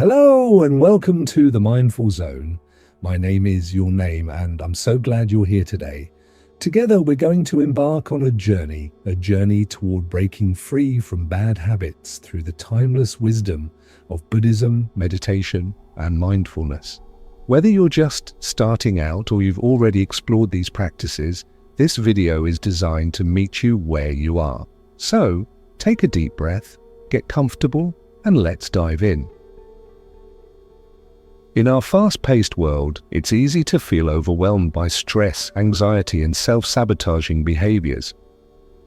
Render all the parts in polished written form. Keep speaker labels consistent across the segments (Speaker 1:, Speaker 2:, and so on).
Speaker 1: Hello and welcome to the Mindful Zone. My name is Your Name and I'm so glad you're here today. Together we're going to embark on a journey toward breaking free from bad habits through the timeless wisdom of Buddhism, meditation and mindfulness. Whether you're just starting out or you've already explored these practices, this video is designed to meet you where you are. So, take a deep breath, get comfortable and let's dive in. In our fast-paced world, it's easy to feel overwhelmed by stress, anxiety, and self-sabotaging behaviors.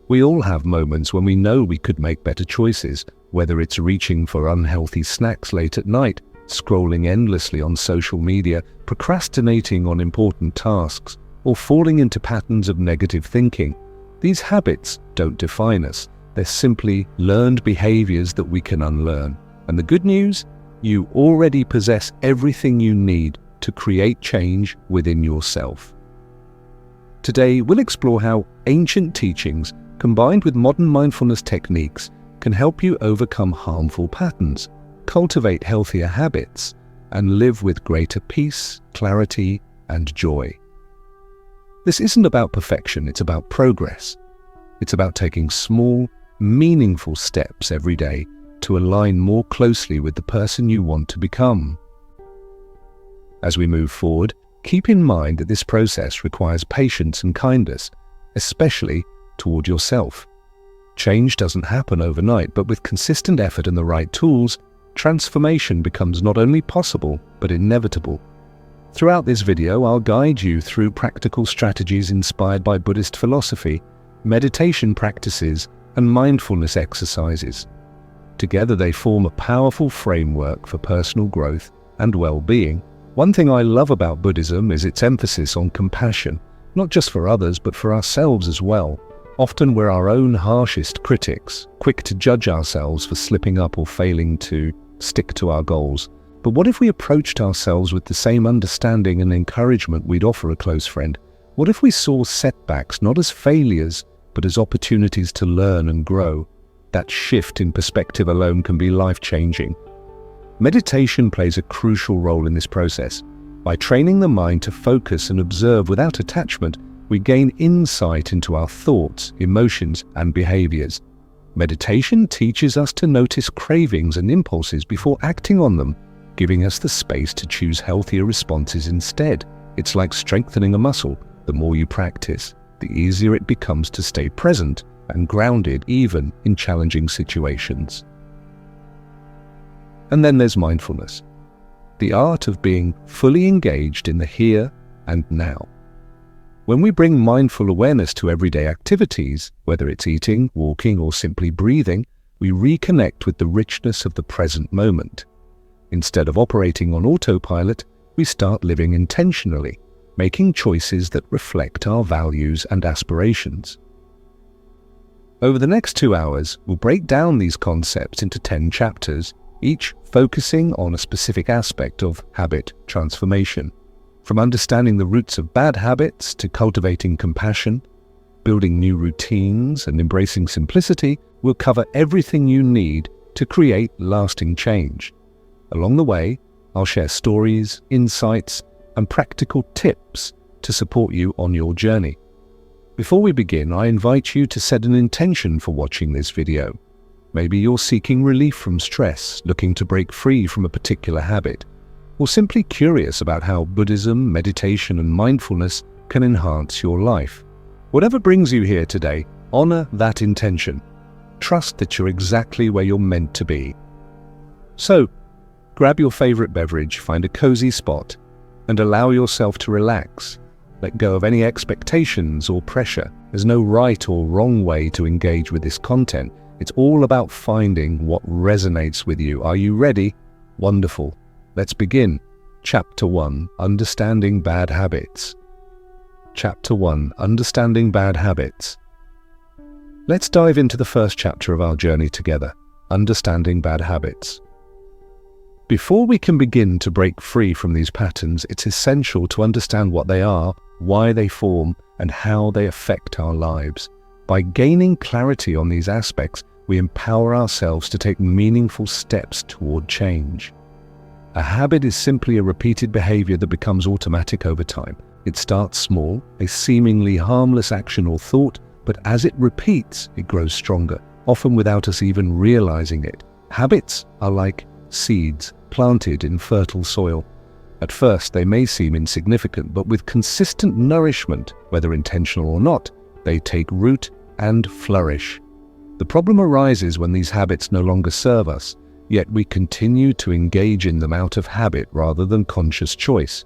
Speaker 1: We all have moments when we know we could make better choices, whether it's reaching for unhealthy snacks late at night, scrolling endlessly on social media, procrastinating on important tasks, or falling into patterns of negative thinking. These habits don't define us. They're simply learned behaviors that we can unlearn. And the good news? You already possess everything you need to create change within yourself. Today, we'll explore how ancient teachings, combined with modern mindfulness techniques, can help you overcome harmful patterns, cultivate healthier habits, and live with greater peace, clarity, and joy. This isn't about perfection, it's about progress. It's about taking small, meaningful steps every day to align more closely with the person you want to become. As we move forward, keep in mind that this process requires patience and kindness, especially toward yourself. Change doesn't happen overnight, but with consistent effort and the right tools, transformation becomes not only possible, but inevitable. Throughout this video, I'll guide you through practical strategies inspired by Buddhist philosophy, meditation practices, and mindfulness exercises. Together they form a powerful framework for personal growth and well-being. One thing I love about Buddhism is its emphasis on compassion, not just for others but for ourselves as well. Often we're our own harshest critics, quick to judge ourselves for slipping up or failing to stick to our goals. But what if we approached ourselves with the same understanding and encouragement we'd offer a close friend? What if we saw setbacks not as failures but as opportunities to learn and grow? That shift in perspective alone can be life-changing. Meditation plays a crucial role in this process. By training the mind to focus and observe without attachment, we gain insight into our thoughts, emotions, and behaviors. Meditation teaches us to notice cravings and impulses before acting on them, giving us the space to choose healthier responses instead. It's like strengthening a muscle. The more you practice, the easier it becomes to stay present and grounded even in challenging situations. And then there's mindfulness, the art of being fully engaged in the here and now. When we bring mindful awareness to everyday activities, whether it's eating, walking, or simply breathing, we reconnect with the richness of the present moment. Instead of operating on autopilot, we start living intentionally, making choices that reflect our values and aspirations. Over the next 2 hours, we'll break down these concepts into 10 chapters, each focusing on a specific aspect of habit transformation. From understanding the roots of bad habits to cultivating compassion, building new routines, and embracing simplicity, we'll cover everything you need to create lasting change. Along the way, I'll share stories, insights, and practical tips to support you on your journey. Before we begin, I invite you to set an intention for watching this video. Maybe you're seeking relief from stress, looking to break free from a particular habit, or simply curious about how Buddhism, meditation, and mindfulness can enhance your life. Whatever brings you here today, honor that intention. Trust that you're exactly where you're meant to be. So, grab your favorite beverage, find a cozy spot, and allow yourself to relax. Let go of any expectations or pressure. There's no right or wrong way to engage with this content. It's all about finding what resonates with you. Are you ready? Wonderful. Let's begin. Chapter 1. Understanding Bad Habits. Chapter 1. Understanding Bad Habits. Let's dive into the first chapter of our journey together, Understanding Bad Habits. Before we can begin to break free from these patterns, it's essential to understand what they are, why they form, and how they affect our lives. By gaining clarity on these aspects, we empower ourselves to take meaningful steps toward change. A habit is simply a repeated behavior that becomes automatic over time. It starts small, a seemingly harmless action or thought, but as it repeats, it grows stronger, often without us even realizing it. Habits are like seeds planted in fertile soil. At first, they may seem insignificant, but with consistent nourishment, whether intentional or not, they take root and flourish. The problem arises when these habits no longer serve us, yet we continue to engage in them out of habit rather than conscious choice.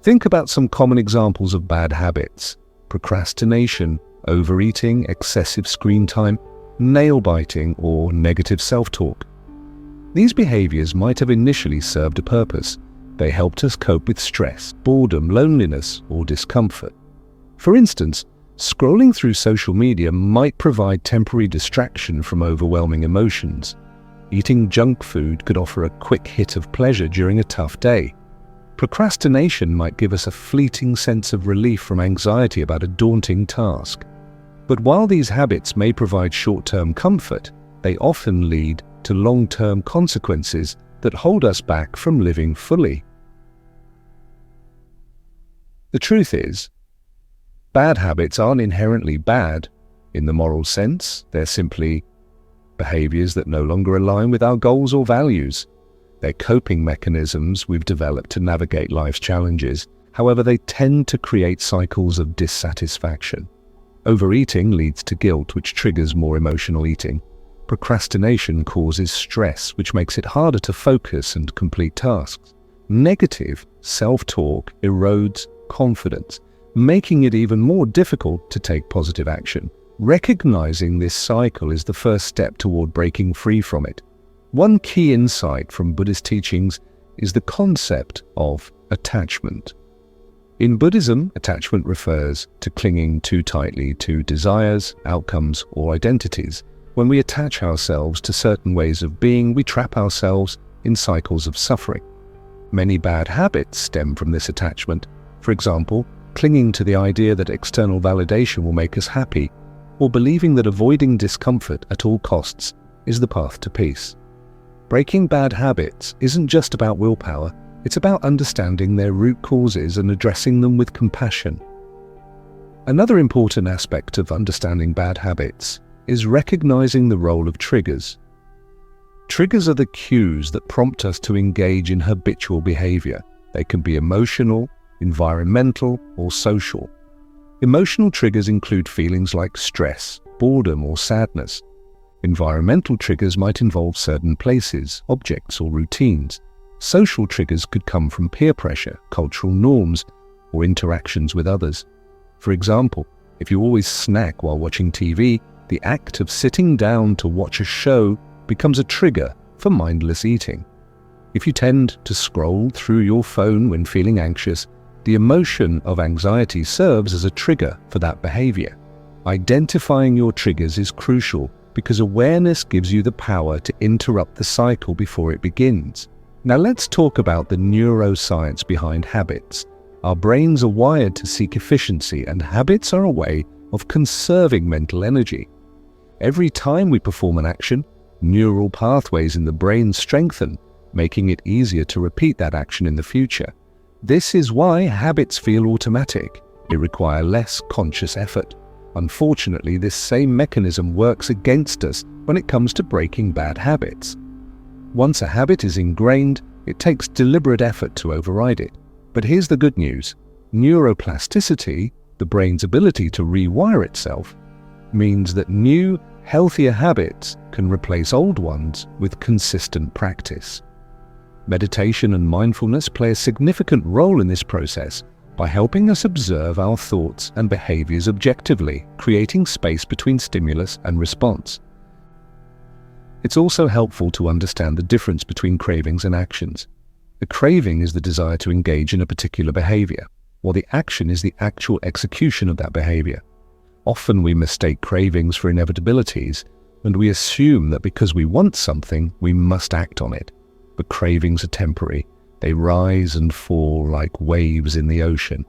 Speaker 1: Think about some common examples of bad habits: procrastination, overeating, excessive screen time, nail biting, or negative self-talk. These behaviors might have initially served a purpose. They helped us cope with stress, boredom, loneliness, or discomfort. For instance, scrolling through social media might provide temporary distraction from overwhelming emotions. Eating junk food could offer a quick hit of pleasure during a tough day. Procrastination might give us a fleeting sense of relief from anxiety about a daunting task. But while these habits may provide short-term comfort, they often lead to long-term consequences that hold us back from living fully. The truth is, bad habits aren't inherently bad in the moral sense. They're simply behaviors that no longer align with our goals or values. They're coping mechanisms we've developed to navigate life's challenges. However, they tend to create cycles of dissatisfaction. Overeating leads to guilt, which triggers more emotional eating. Procrastination causes stress, which makes it harder to focus and complete tasks. Negative self-talk erodes confidence, making it even more difficult to take positive action. Recognizing this cycle is the first step toward breaking free from it. One key insight from Buddhist teachings is the concept of attachment. In Buddhism, attachment refers to clinging too tightly to desires, outcomes, or identities. When we attach ourselves to certain ways of being, we trap ourselves in cycles of suffering. Many bad habits stem from this attachment. For example, clinging to the idea that external validation will make us happy, or believing that avoiding discomfort at all costs is the path to peace. Breaking bad habits isn't just about willpower, it's about understanding their root causes and addressing them with compassion. Another important aspect of understanding bad habits is recognizing the role of triggers. Triggers are the cues that prompt us to engage in habitual behavior. They can be emotional, environmental, or social. Emotional triggers include feelings like stress, boredom, or sadness. Environmental triggers might involve certain places, objects, or routines. Social triggers could come from peer pressure, cultural norms, or interactions with others. For example, if you always snack while watching TV, the act of sitting down to watch a show becomes a trigger for mindless eating. If you tend to scroll through your phone when feeling anxious, the emotion of anxiety serves as a trigger for that behavior. Identifying your triggers is crucial because awareness gives you the power to interrupt the cycle before it begins. Now let's talk about the neuroscience behind habits. Our brains are wired to seek efficiency, and habits are a way of conserving mental energy. Every time we perform an action, neural pathways in the brain strengthen, making it easier to repeat that action in the future. This is why habits feel automatic. They require less conscious effort. Unfortunately, this same mechanism works against us when it comes to breaking bad habits. Once a habit is ingrained, it takes deliberate effort to override it. But here's the good news. Neuroplasticity, the brain's ability to rewire itself, means that new, healthier habits can replace old ones with consistent practice. Meditation and mindfulness play a significant role in this process by helping us observe our thoughts and behaviors objectively, creating space between stimulus and response. It's also helpful to understand the difference between cravings and actions. The craving is the desire to engage in a particular behavior, while the action is the actual execution of that behavior. Often we mistake cravings for inevitabilities, and we assume that because we want something, we must act on it. But cravings are temporary. They rise and fall like waves in the ocean.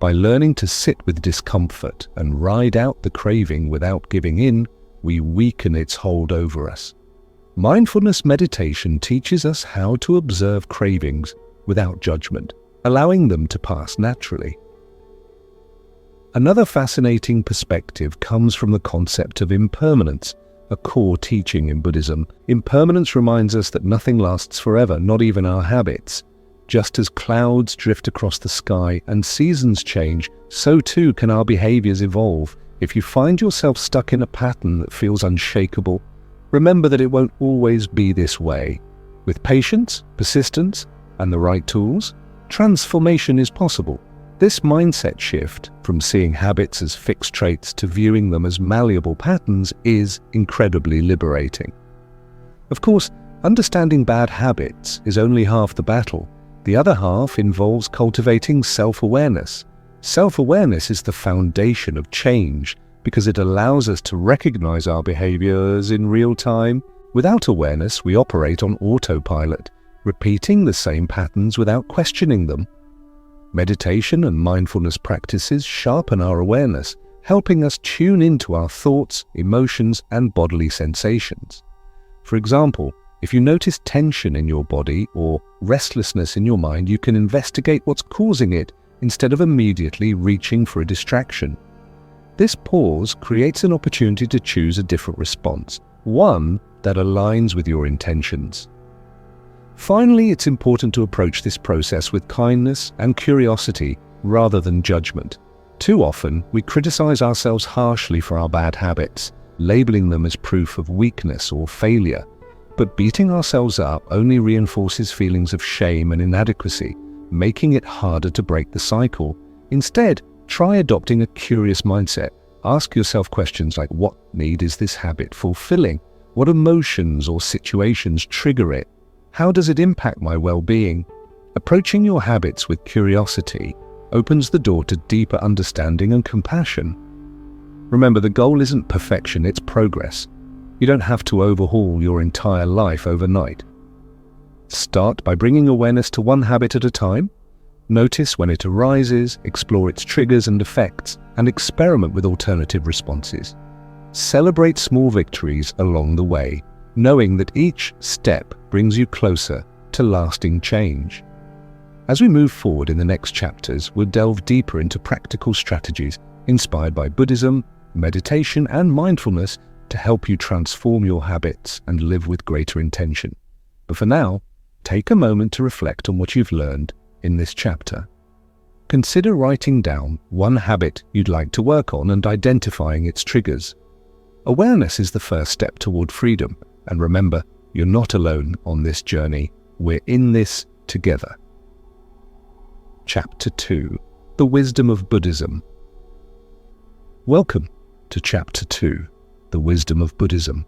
Speaker 1: By learning to sit with discomfort and ride out the craving without giving in, we weaken its hold over us. Mindfulness meditation teaches us how to observe cravings without judgment, allowing them to pass naturally. Another fascinating perspective comes from the concept of impermanence, a core teaching in Buddhism. Impermanence reminds us that nothing lasts forever, not even our habits. Just as clouds drift across the sky and seasons change, so too can our behaviors evolve. If you find yourself stuck in a pattern that feels unshakable, remember that it won't always be this way. With patience, persistence, and the right tools, transformation is possible. This mindset shift from seeing habits as fixed traits to viewing them as malleable patterns is incredibly liberating. Of course, understanding bad habits is only half the battle. The other half involves cultivating self-awareness. Self-awareness is the foundation of change because it allows us to recognize our behaviors in real time. Without awareness, we operate on autopilot, repeating the same patterns without questioning them. Meditation and mindfulness practices sharpen our awareness, helping us tune into our thoughts, emotions, and bodily sensations. For example, if you notice tension in your body or restlessness in your mind, you can investigate what's causing it instead of immediately reaching for a distraction. This pause creates an opportunity to choose a different response, one that aligns with your intentions. Finally, it's important to approach this process with kindness and curiosity rather than judgment. Too often, we criticize ourselves harshly for our bad habits, labeling them as proof of weakness or failure. But beating ourselves up only reinforces feelings of shame and inadequacy, making it harder to break the cycle. Instead, try adopting a curious mindset. Ask yourself questions like, what need is this habit fulfilling? What emotions or situations trigger it? How does it impact my well-being? Approaching your habits with curiosity opens the door to deeper understanding and compassion. Remember, the goal isn't perfection, it's progress. You don't have to overhaul your entire life overnight. Start by bringing awareness to one habit at a time. Notice when it arises, explore its triggers and effects, and experiment with alternative responses. Celebrate small victories along the way, knowing that each step brings you closer to lasting change. As we move forward in the next chapters, we'll delve deeper into practical strategies inspired by Buddhism, meditation, and mindfulness to help you transform your habits and live with greater intention. But for now, take a moment to reflect on what you've learned in this chapter. Consider writing down one habit you'd like to work on and identifying its triggers. Awareness is the first step toward freedom, and remember, you're not alone on this journey. We're in this together. Chapter 2: The Wisdom of Buddhism. Welcome to Chapter 2: The Wisdom of Buddhism.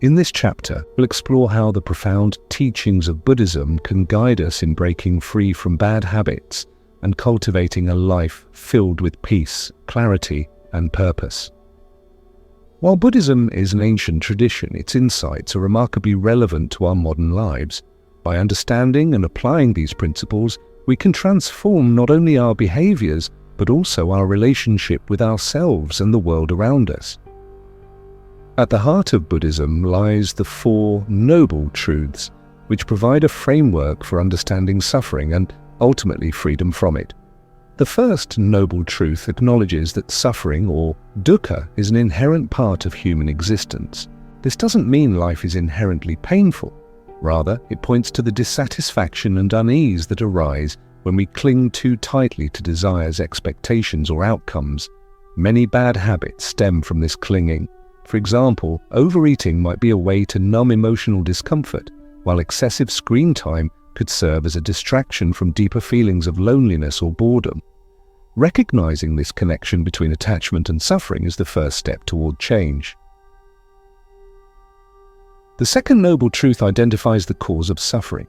Speaker 1: In this chapter, we'll explore how the profound teachings of Buddhism can guide us in breaking free from bad habits and cultivating a life filled with peace, clarity, and purpose. While Buddhism is an ancient tradition, its insights are remarkably relevant to our modern lives. By understanding and applying these principles, we can transform not only our behaviors, but also our relationship with ourselves and the world around us. At the heart of Buddhism lies the Four Noble Truths, which provide a framework for understanding suffering and ultimately freedom from it. The first noble truth acknowledges that suffering, or dukkha, is an inherent part of human existence. This doesn't mean life is inherently painful. Rather, it points to the dissatisfaction and unease that arise when we cling too tightly to desires, expectations, or outcomes. Many bad habits stem from this clinging. For example, overeating might be a way to numb emotional discomfort, while excessive screen time could serve as a distraction from deeper feelings of loneliness or boredom. Recognizing this connection between attachment and suffering is the first step toward change. The second noble truth identifies the cause of suffering.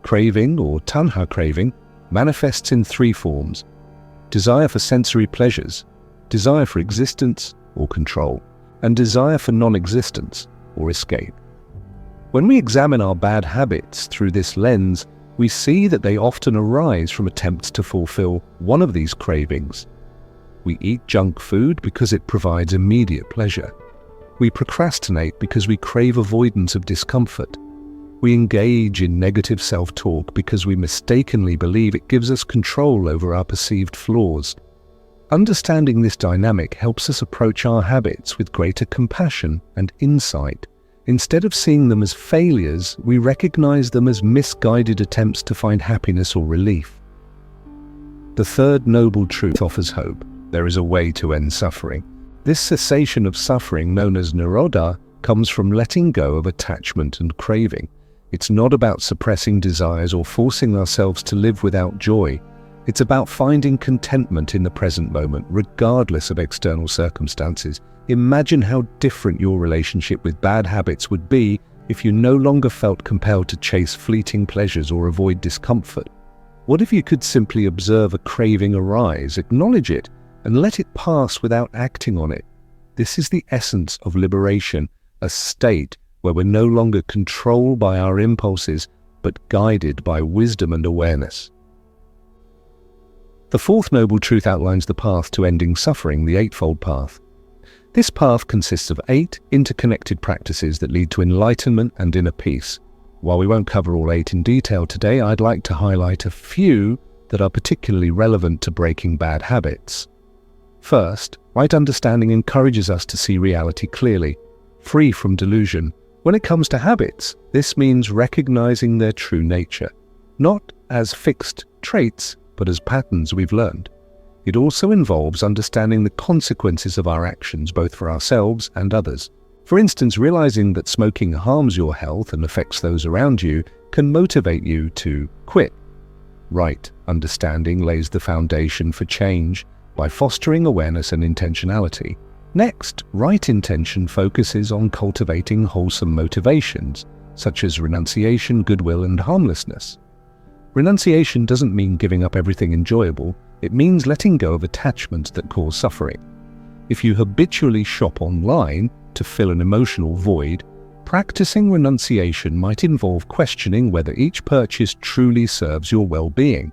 Speaker 1: Craving, or tanha craving, manifests in three forms: desire for sensory pleasures, desire for existence or control, and desire for non-existence or escape. When we examine our bad habits through this lens, we see that they often arise from attempts to fulfill one of these cravings. We eat junk food because it provides immediate pleasure. We procrastinate because we crave avoidance of discomfort. We engage in negative self-talk because we mistakenly believe it gives us control over our perceived flaws. Understanding this dynamic helps us approach our habits with greater compassion and insight. Instead of seeing them as failures, we recognize them as misguided attempts to find happiness or relief. The third noble truth offers hope. There is a way to end suffering. This cessation of suffering, known as nirodha, comes from letting go of attachment and craving. It's not about suppressing desires or forcing ourselves to live without joy. It's about finding contentment in the present moment, regardless of external circumstances. Imagine how different your relationship with bad habits would be if you no longer felt compelled to chase fleeting pleasures or avoid discomfort. What if you could simply observe a craving arise, acknowledge it, and let it pass without acting on it? This is the essence of liberation, a state where we're no longer controlled by our impulses, but guided by wisdom and awareness. The fourth noble truth outlines the path to ending suffering, the Eightfold Path. This path consists of 8 interconnected practices that lead to enlightenment and inner peace. While we won't cover all 8 in detail today, I'd like to highlight a few that are particularly relevant to breaking bad habits. First, right understanding encourages us to see reality clearly, free from delusion. When it comes to habits, this means recognizing their true nature, not as fixed traits, but as patterns we've learned. It also involves understanding the consequences of our actions, both for ourselves and others. For instance, realizing that smoking harms your health and affects those around you can motivate you to quit. Right understanding lays the foundation for change by fostering awareness and intentionality. Next, right intention focuses on cultivating wholesome motivations, such as renunciation, goodwill, and harmlessness. Renunciation doesn't mean giving up everything enjoyable, it means letting go of attachments that cause suffering. If you habitually shop online to fill an emotional void, practicing renunciation might involve questioning whether each purchase truly serves your well-being.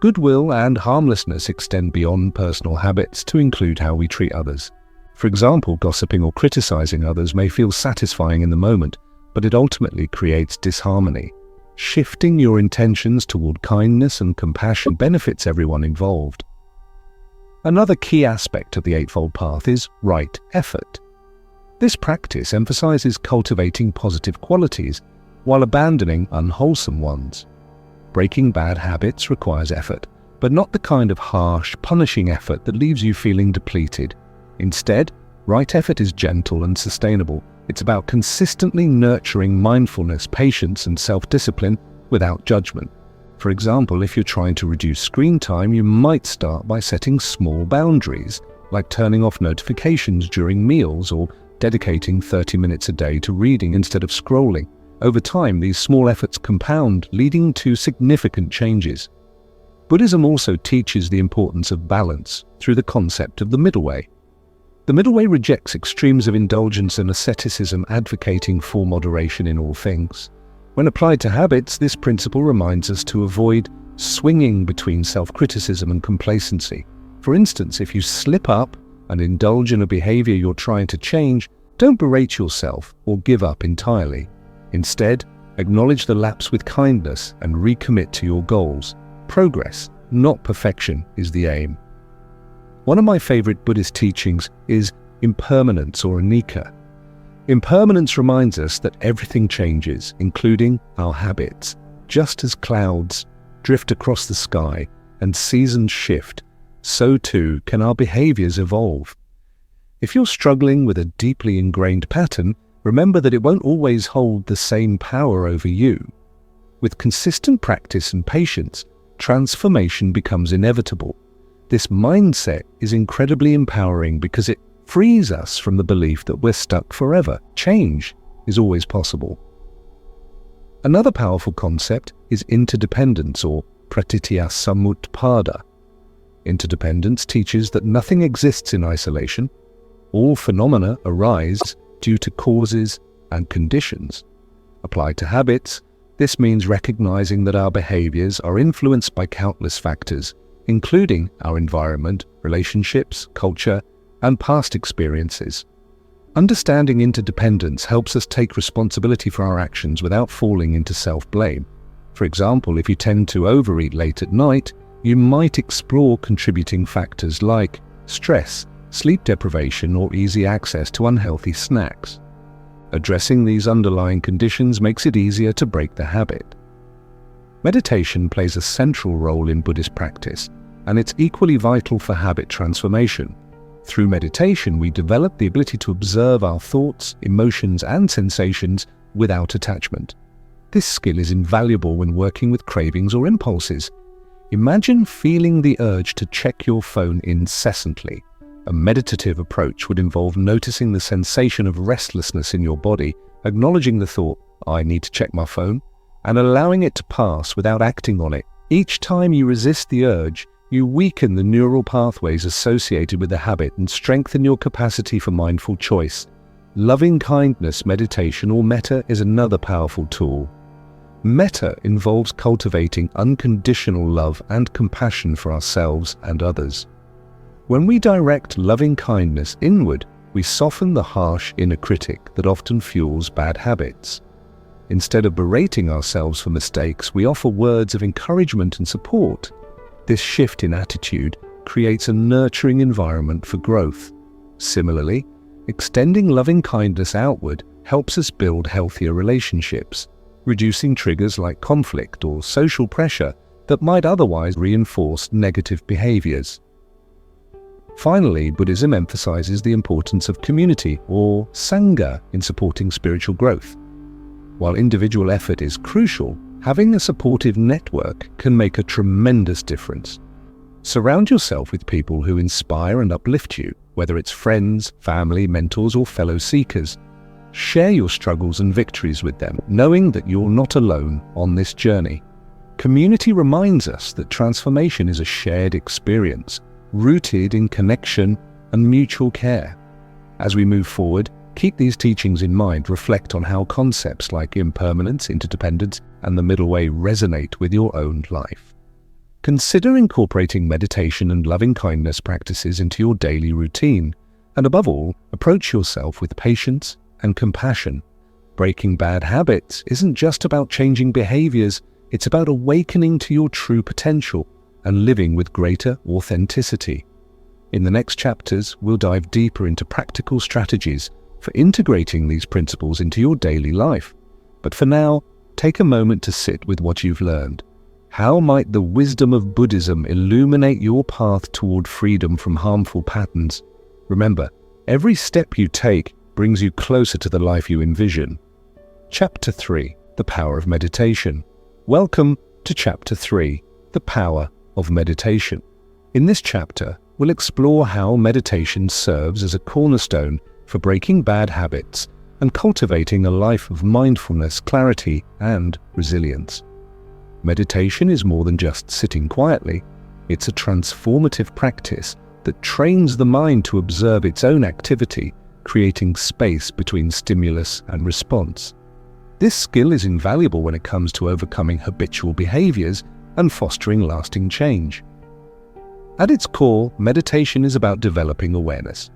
Speaker 1: Goodwill and harmlessness extend beyond personal habits to include how we treat others. For example, gossiping or criticizing others may feel satisfying in the moment, but it ultimately creates disharmony. Shifting your intentions toward kindness and compassion benefits everyone involved. Another key aspect of the Eightfold Path is right effort. This practice emphasizes cultivating positive qualities while abandoning unwholesome ones. Breaking bad habits requires effort, but not the kind of harsh, punishing effort that leaves you feeling depleted. Instead, right effort is gentle and sustainable. It's about consistently nurturing mindfulness, patience, and self-discipline without judgment. For example, if you're trying to reduce screen time, you might start by setting small boundaries, like turning off notifications during meals or dedicating 30 minutes a day to reading instead of scrolling. Over time, these small efforts compound, leading to significant changes. Buddhism also teaches the importance of balance through the concept of the middle way. The middle way rejects extremes of indulgence and asceticism, advocating for moderation in all things. When applied to habits, this principle reminds us to avoid swinging between self-criticism and complacency. For instance, if you slip up and indulge in a behavior you're trying to change, don't berate yourself or give up entirely. Instead, acknowledge the lapse with kindness and recommit to your goals. Progress, not perfection, is the aim. One of my favorite Buddhist teachings is impermanence, or anicca. Impermanence reminds us that everything changes, including our habits. Just as clouds drift across the sky and seasons shift, so too can our behaviors evolve. If you're struggling with a deeply ingrained pattern, remember that it won't always hold the same power over you. With consistent practice and patience, transformation becomes inevitable. This mindset is incredibly empowering because it frees us from the belief that we're stuck forever. Change is always possible. Another powerful concept is interdependence, or pratityasamutpada. Interdependence teaches that nothing exists in isolation. All phenomena arise due to causes and conditions. Applied to habits, this means recognizing that our behaviors are influenced by countless factors, including our environment, relationships, culture, and past experiences. Understanding interdependence helps us take responsibility for our actions without falling into self-blame. For example, if you tend to overeat late at night, you might explore contributing factors like stress, sleep deprivation, or easy access to unhealthy snacks. Addressing these underlying conditions makes it easier to break the habit. Meditation plays a central role in Buddhist practice, and it's equally vital for habit transformation. Through meditation, we develop the ability to observe our thoughts, emotions, and sensations without attachment. This skill is invaluable when working with cravings or impulses. Imagine feeling the urge to check your phone incessantly. A meditative approach would involve noticing the sensation of restlessness in your body, acknowledging the thought, "I need to check my phone," and allowing it to pass without acting on it. Each time you resist the urge, you weaken the neural pathways associated with the habit and strengthen your capacity for mindful choice. Loving kindness meditation, or metta, is another powerful tool. Metta involves cultivating unconditional love and compassion for ourselves and others. When we direct loving kindness inward, we soften the harsh inner critic that often fuels bad habits. Instead of berating ourselves for mistakes, we offer words of encouragement and support. This shift in attitude creates a nurturing environment for growth. Similarly, extending loving kindness outward helps us build healthier relationships, reducing triggers like conflict or social pressure that might otherwise reinforce negative behaviors. Finally, Buddhism emphasizes the importance of community, or sangha, in supporting spiritual growth. While individual effort is crucial, having a supportive network can make a tremendous difference. Surround yourself with people who inspire and uplift you, whether it's friends, family, mentors, or fellow seekers. Share your struggles and victories with them, knowing that you're not alone on this journey. Community reminds us that transformation is a shared experience, rooted in connection and mutual care. As we move forward, keep these teachings in mind. Reflect on how concepts like impermanence, interdependence, and the middle way resonate with your own life. Consider incorporating meditation and loving kindness practices into your daily routine, and above all, approach yourself with patience and compassion. Breaking bad habits isn't just about changing behaviors, it's about awakening to your true potential and living with greater authenticity. In the next chapters, we'll dive deeper into practical strategies for integrating these principles into your daily life. But for now, take a moment to sit with what you've learned. How might the wisdom of Buddhism illuminate your path toward freedom from harmful patterns? Remember, every step you take brings you closer to the life you envision. Chapter 3. The Power of Meditation. Welcome to Chapter 3. The Power of Meditation. In this chapter, we'll explore how meditation serves as a cornerstone for breaking bad habits and cultivating a life of mindfulness, clarity, and resilience. Meditation is more than just sitting quietly. It's a transformative practice that trains the mind to observe its own activity, creating space between stimulus and response. This skill is invaluable when it comes to overcoming habitual behaviors and fostering lasting change. At its core, meditation is about developing awareness.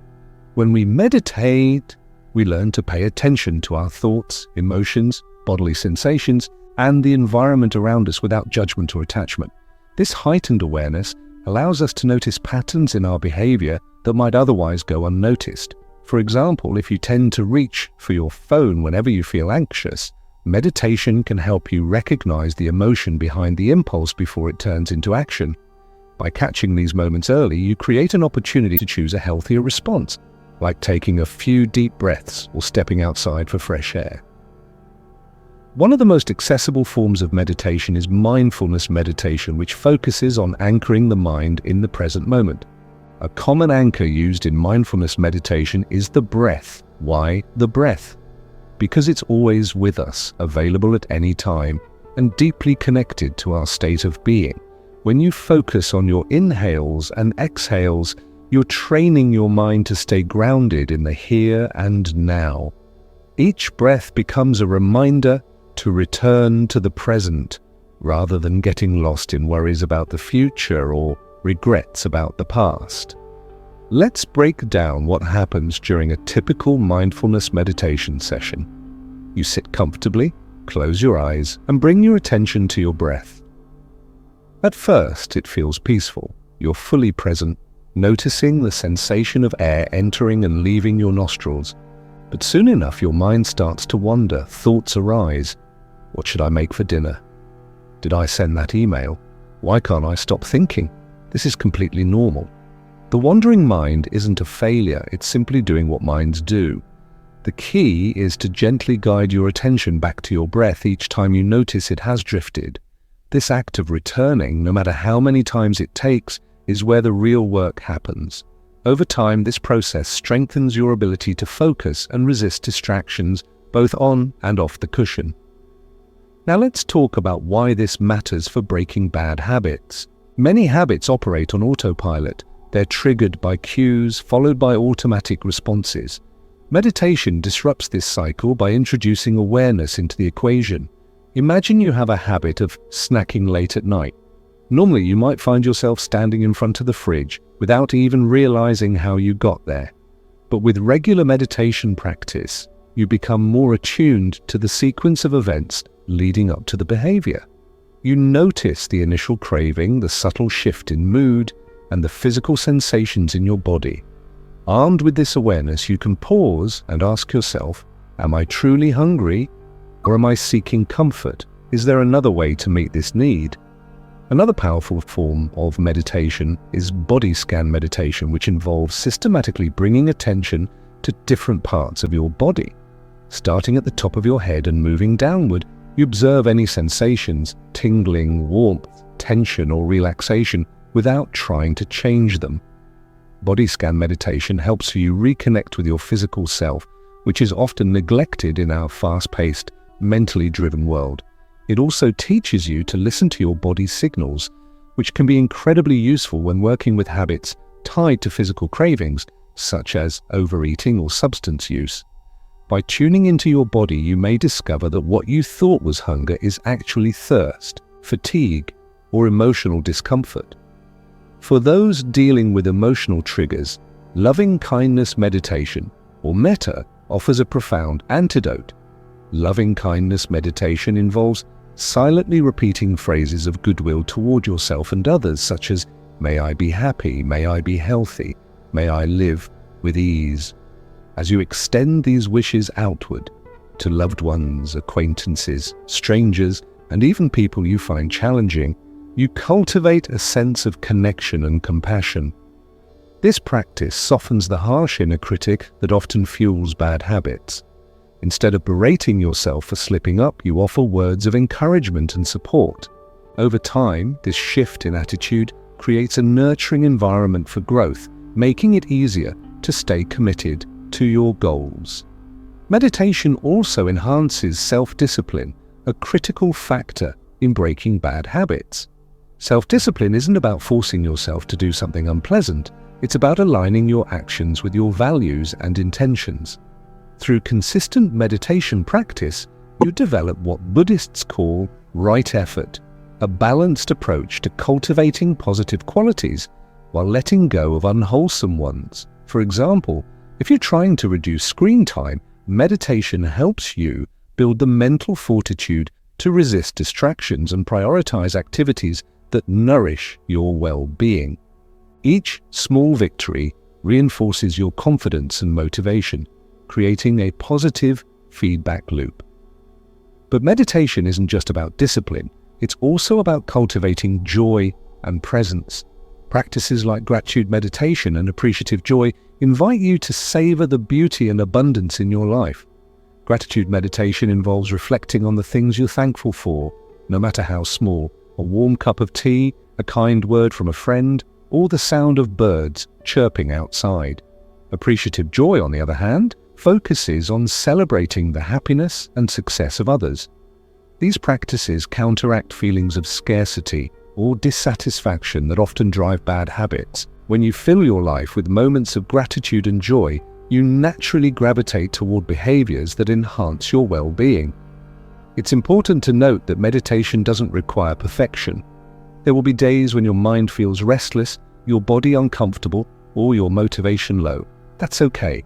Speaker 1: When we meditate, we learn to pay attention to our thoughts, emotions, bodily sensations, and the environment around us without judgment or attachment. This heightened awareness allows us to notice patterns in our behavior that might otherwise go unnoticed. For example, if you tend to reach for your phone whenever you feel anxious, meditation can help you recognize the emotion behind the impulse before it turns into action. By catching these moments early, you create an opportunity to choose a healthier response, like taking a few deep breaths or stepping outside for fresh air. One of the most accessible forms of meditation is mindfulness meditation, which focuses on anchoring the mind in the present moment. A common anchor used in mindfulness meditation is the breath. Why the breath? Because it's always with us, available at any time, and deeply connected to our state of being. When you focus on your inhales and exhales, you're training your mind to stay grounded in the here and now. Each breath becomes a reminder to return to the present, rather than getting lost in worries about the future or regrets about the past. Let's break down what happens during a typical mindfulness meditation session. You sit comfortably, close your eyes, and bring your attention to your breath. At first, it feels peaceful. You're fully present, noticing the sensation of air entering and leaving your nostrils. But soon enough, your mind starts to wander, thoughts arise. What should I make for dinner? Did I send that email? Why can't I stop thinking? This is completely normal. The wandering mind isn't a failure, it's simply doing what minds do. The key is to gently guide your attention back to your breath each time you notice it has drifted. This act of returning, no matter how many times it takes, is where the real work happens. Over time, this process strengthens your ability to focus and resist distractions, both on and off the cushion. Now let's talk about why this matters for breaking bad habits. Many habits operate on autopilot. They're triggered by cues, followed by automatic responses. Meditation disrupts this cycle by introducing awareness into the equation. Imagine you have a habit of snacking late at night. Normally, you might find yourself standing in front of the fridge without even realizing how you got there. But with regular meditation practice, you become more attuned to the sequence of events leading up to the behavior. You notice the initial craving, the subtle shift in mood, and the physical sensations in your body. Armed with this awareness, you can pause and ask yourself, am I truly hungry, or am I seeking comfort? Is there another way to meet this need? Another powerful form of meditation is body scan meditation, which involves systematically bringing attention to different parts of your body. Starting at the top of your head and moving downward, you observe any sensations, tingling, warmth, tension, or relaxation, without trying to change them. Body scan meditation helps you reconnect with your physical self, which is often neglected in our fast-paced, mentally driven world. It also teaches you to listen to your body's signals, which can be incredibly useful when working with habits tied to physical cravings, such as overeating or substance use. By tuning into your body, you may discover that what you thought was hunger is actually thirst, fatigue, or emotional discomfort. For those dealing with emotional triggers, loving kindness meditation, or metta, offers a profound antidote. Loving kindness meditation involves silently repeating phrases of goodwill toward yourself and others, such as, may I be happy, may I be healthy, may I live with ease. As you extend these wishes outward to loved ones, acquaintances, strangers, and even people you find challenging, you cultivate a sense of connection and compassion. This practice softens the harsh inner critic that often fuels bad habits. Instead of berating yourself for slipping up, you offer words of encouragement and support. Over time, this shift in attitude creates a nurturing environment for growth, making it easier to stay committed to your goals. Meditation also enhances self-discipline, a critical factor in breaking bad habits. Self-discipline isn't about forcing yourself to do something unpleasant, it's about aligning your actions with your values and intentions. Through consistent meditation practice, you develop what Buddhists call right effort, a balanced approach to cultivating positive qualities while letting go of unwholesome ones. For example, if you're trying to reduce screen time, meditation helps you build the mental fortitude to resist distractions and prioritize activities that nourish your well-being. Each small victory reinforces your confidence and motivation, creating a positive feedback loop. But meditation isn't just about discipline, it's also about cultivating joy and presence. Practices like gratitude meditation and appreciative joy invite you to savor the beauty and abundance in your life. Gratitude meditation involves reflecting on the things you're thankful for, no matter how small. A warm cup of tea, a kind word from a friend, or the sound of birds chirping outside. Appreciative joy, on the other hand, focuses on celebrating the happiness and success of others. These practices counteract feelings of scarcity or dissatisfaction that often drive bad habits. When you fill your life with moments of gratitude and joy, you naturally gravitate toward behaviors that enhance your well-being. It's important to note that meditation doesn't require perfection. There will be days when your mind feels restless, your body uncomfortable, or your motivation low. That's okay.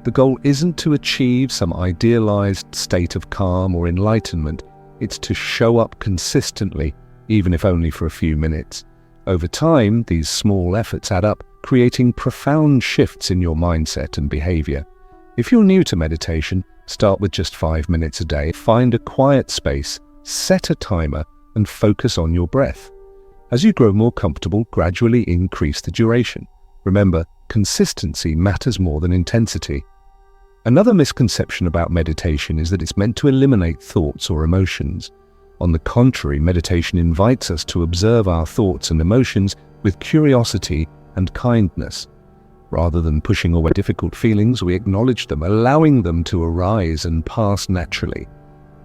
Speaker 1: The goal isn't to achieve some idealized state of calm or enlightenment. It's to show up consistently, even if only for a few minutes. Over time, these small efforts add up, creating profound shifts in your mindset and behavior. If you're new to meditation, start with just 5 minutes a day. Find a quiet space, set a timer, and focus on your breath. As you grow more comfortable, gradually increase the duration. Remember, consistency matters more than intensity. Another misconception about meditation is that it's meant to eliminate thoughts or emotions. On the contrary, meditation invites us to observe our thoughts and emotions with curiosity and kindness. Rather than pushing away difficult feelings, we acknowledge them, allowing them to arise and pass naturally.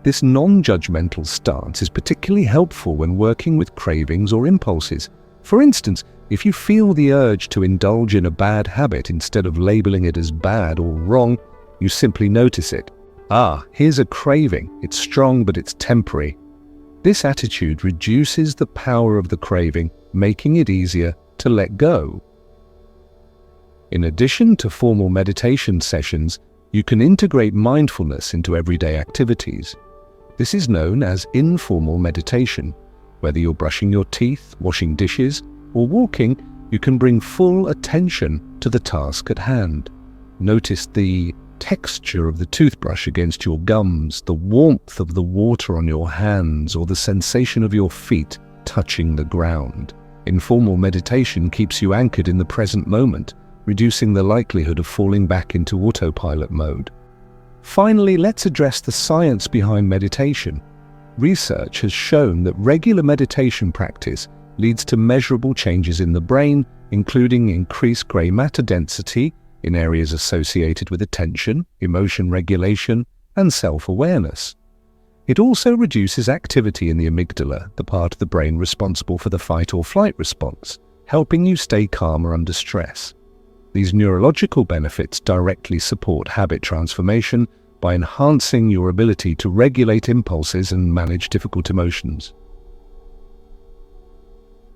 Speaker 1: This non-judgmental stance is particularly helpful when working with cravings or impulses. For instance, if you feel the urge to indulge in a bad habit, instead of labeling it as bad or wrong, you simply notice it. Here's a craving. It's strong, but it's temporary. This attitude reduces the power of the craving, making it easier to let go. In addition to formal meditation sessions, you can integrate mindfulness into everyday activities. This is known as informal meditation. Whether you're brushing your teeth, washing dishes, or walking, you can bring full attention to the task at hand. Notice the texture of the toothbrush against your gums, the warmth of the water on your hands, or the sensation of your feet touching the ground. Informal meditation keeps you anchored in the present moment, reducing the likelihood of falling back into autopilot mode. Finally, let's address the science behind meditation. Research has shown that regular meditation practice leads to measurable changes in the brain, including increased grey matter density in areas associated with attention, emotion regulation, and self-awareness. It also reduces activity in the amygdala, the part of the brain responsible for the fight or flight response, helping you stay calmer under stress. These neurological benefits directly support habit transformation by enhancing your ability to regulate impulses and manage difficult emotions.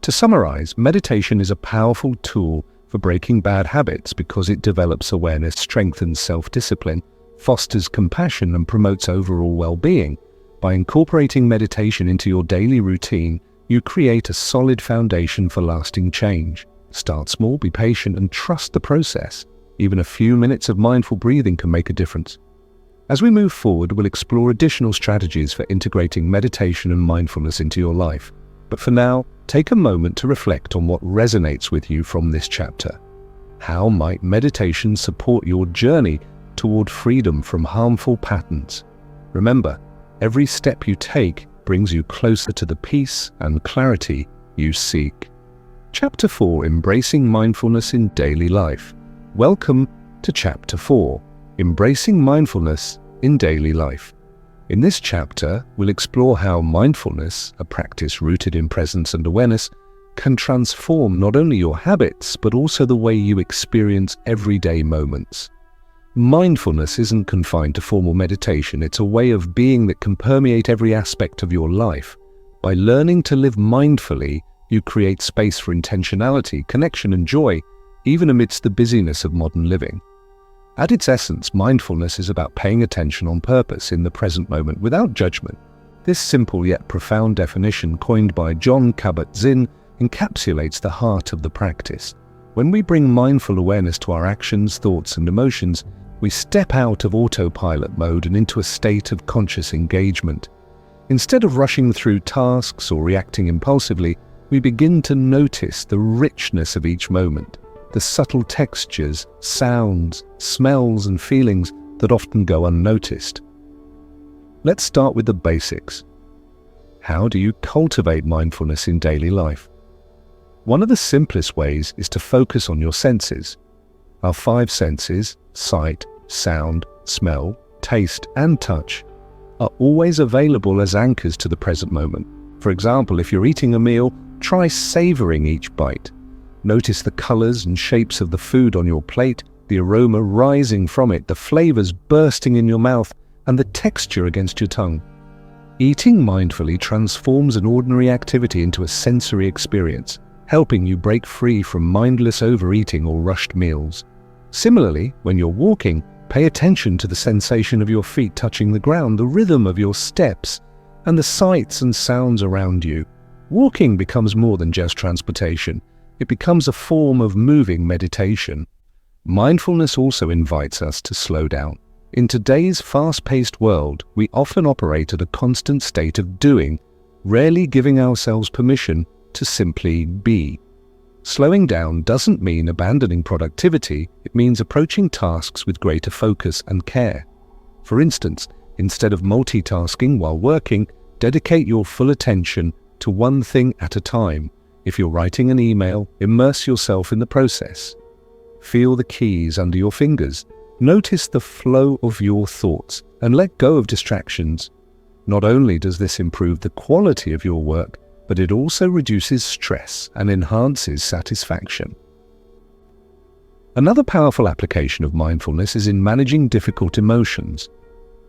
Speaker 1: To summarize, meditation is a powerful tool for breaking bad habits because it develops awareness, strengthens self-discipline, fosters compassion, and promotes overall well-being. By incorporating meditation into your daily routine, you create a solid foundation for lasting change. Start small, be patient, and trust the process. Even a few minutes of mindful breathing can make a difference. As we move forward, we'll explore additional strategies for integrating meditation and mindfulness into your life. But for now, take a moment to reflect on what resonates with you from this chapter. How might meditation support your journey toward freedom from harmful patterns? Remember, every step you take brings you closer to the peace and clarity you seek. Chapter 4: Embracing Mindfulness in Daily Life. Welcome to Chapter 4: Embracing Mindfulness in Daily Life. In this chapter, we'll explore how mindfulness, a practice rooted in presence and awareness, can transform not only your habits, but also the way you experience everyday moments. Mindfulness isn't confined to formal meditation. It's a way of being that can permeate every aspect of your life. By learning to live mindfully, you create space for intentionality, connection, and joy, even amidst the busyness of modern living. At its essence, mindfulness is about paying attention on purpose in the present moment without judgment. This simple yet profound definition, coined by Jon Kabat-Zinn, encapsulates the heart of the practice. When we bring mindful awareness to our actions, thoughts, and emotions, we step out of autopilot mode and into a state of conscious engagement. Instead of rushing through tasks or reacting impulsively, we begin to notice the richness of each moment, the subtle textures, sounds, smells, and feelings that often go unnoticed. Let's start with the basics. How do you cultivate mindfulness in daily life? One of the simplest ways is to focus on your senses. Our 5 senses, sight, sound, smell, taste, and touch, are always available as anchors to the present moment. For example, if you're eating a meal, try savoring each bite. Notice the colors and shapes of the food on your plate, the aroma rising from it, the flavors bursting in your mouth, and the texture against your tongue. Eating mindfully transforms an ordinary activity into a sensory experience, helping you break free from mindless overeating or rushed meals. Similarly, when you're walking, pay attention to the sensation of your feet touching the ground, the rhythm of your steps, and the sights and sounds around you. Walking becomes more than just transportation. It becomes a form of moving meditation. Mindfulness also invites us to slow down. In today's fast-paced world, we often operate at a constant state of doing, rarely giving ourselves permission to simply be. Slowing down doesn't mean abandoning productivity, it means approaching tasks with greater focus and care. For instance, instead of multitasking while working, dedicate your full attention to one thing at a time. If you're writing an email, immerse yourself in the process. Feel the keys under your fingers. Notice the flow of your thoughts and let go of distractions. Not only does this improve the quality of your work, but it also reduces stress and enhances satisfaction. Another powerful application of mindfulness is in managing difficult emotions.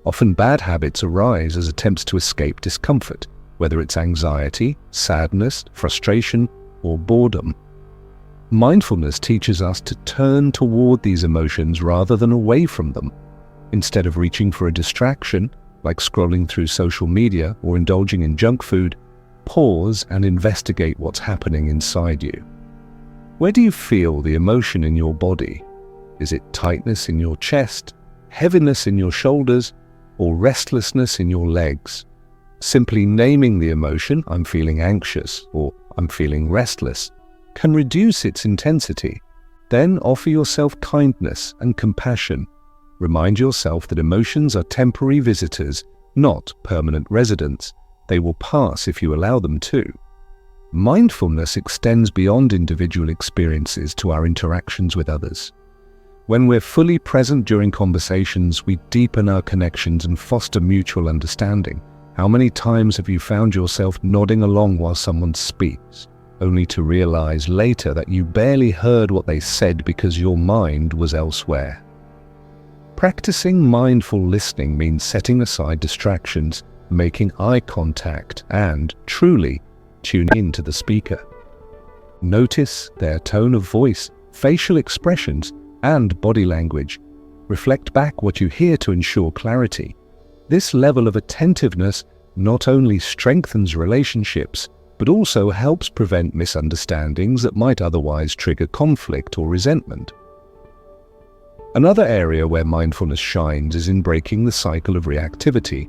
Speaker 1: Often bad habits arise as attempts to escape discomfort, whether it's anxiety, sadness, frustration, or boredom. Mindfulness teaches us to turn toward these emotions rather than away from them. Instead of reaching for a distraction, like scrolling through social media or indulging in junk food, pause and investigate what's happening inside you. Where do you feel the emotion in your body? Is it tightness in your chest, heaviness in your shoulders, or restlessness in your legs? Simply naming the emotion, I'm feeling anxious, or I'm feeling restless, can reduce its intensity. Then offer yourself kindness and compassion. Remind yourself that emotions are temporary visitors, not permanent residents. They will pass if you allow them to. Mindfulness extends beyond individual experiences to our interactions with others. When we're fully present during conversations, we deepen our connections and foster mutual understanding. How many times have you found yourself nodding along while someone speaks, only to realize later that you barely heard what they said because your mind was elsewhere? Practicing mindful listening means setting aside distractions, making eye contact, and truly tuning in to the speaker. Notice their tone of voice, facial expressions, and body language. Reflect back what you hear to ensure clarity. This level of attentiveness not only strengthens relationships, but also helps prevent misunderstandings that might otherwise trigger conflict or resentment. Another area where mindfulness shines is in breaking the cycle of reactivity.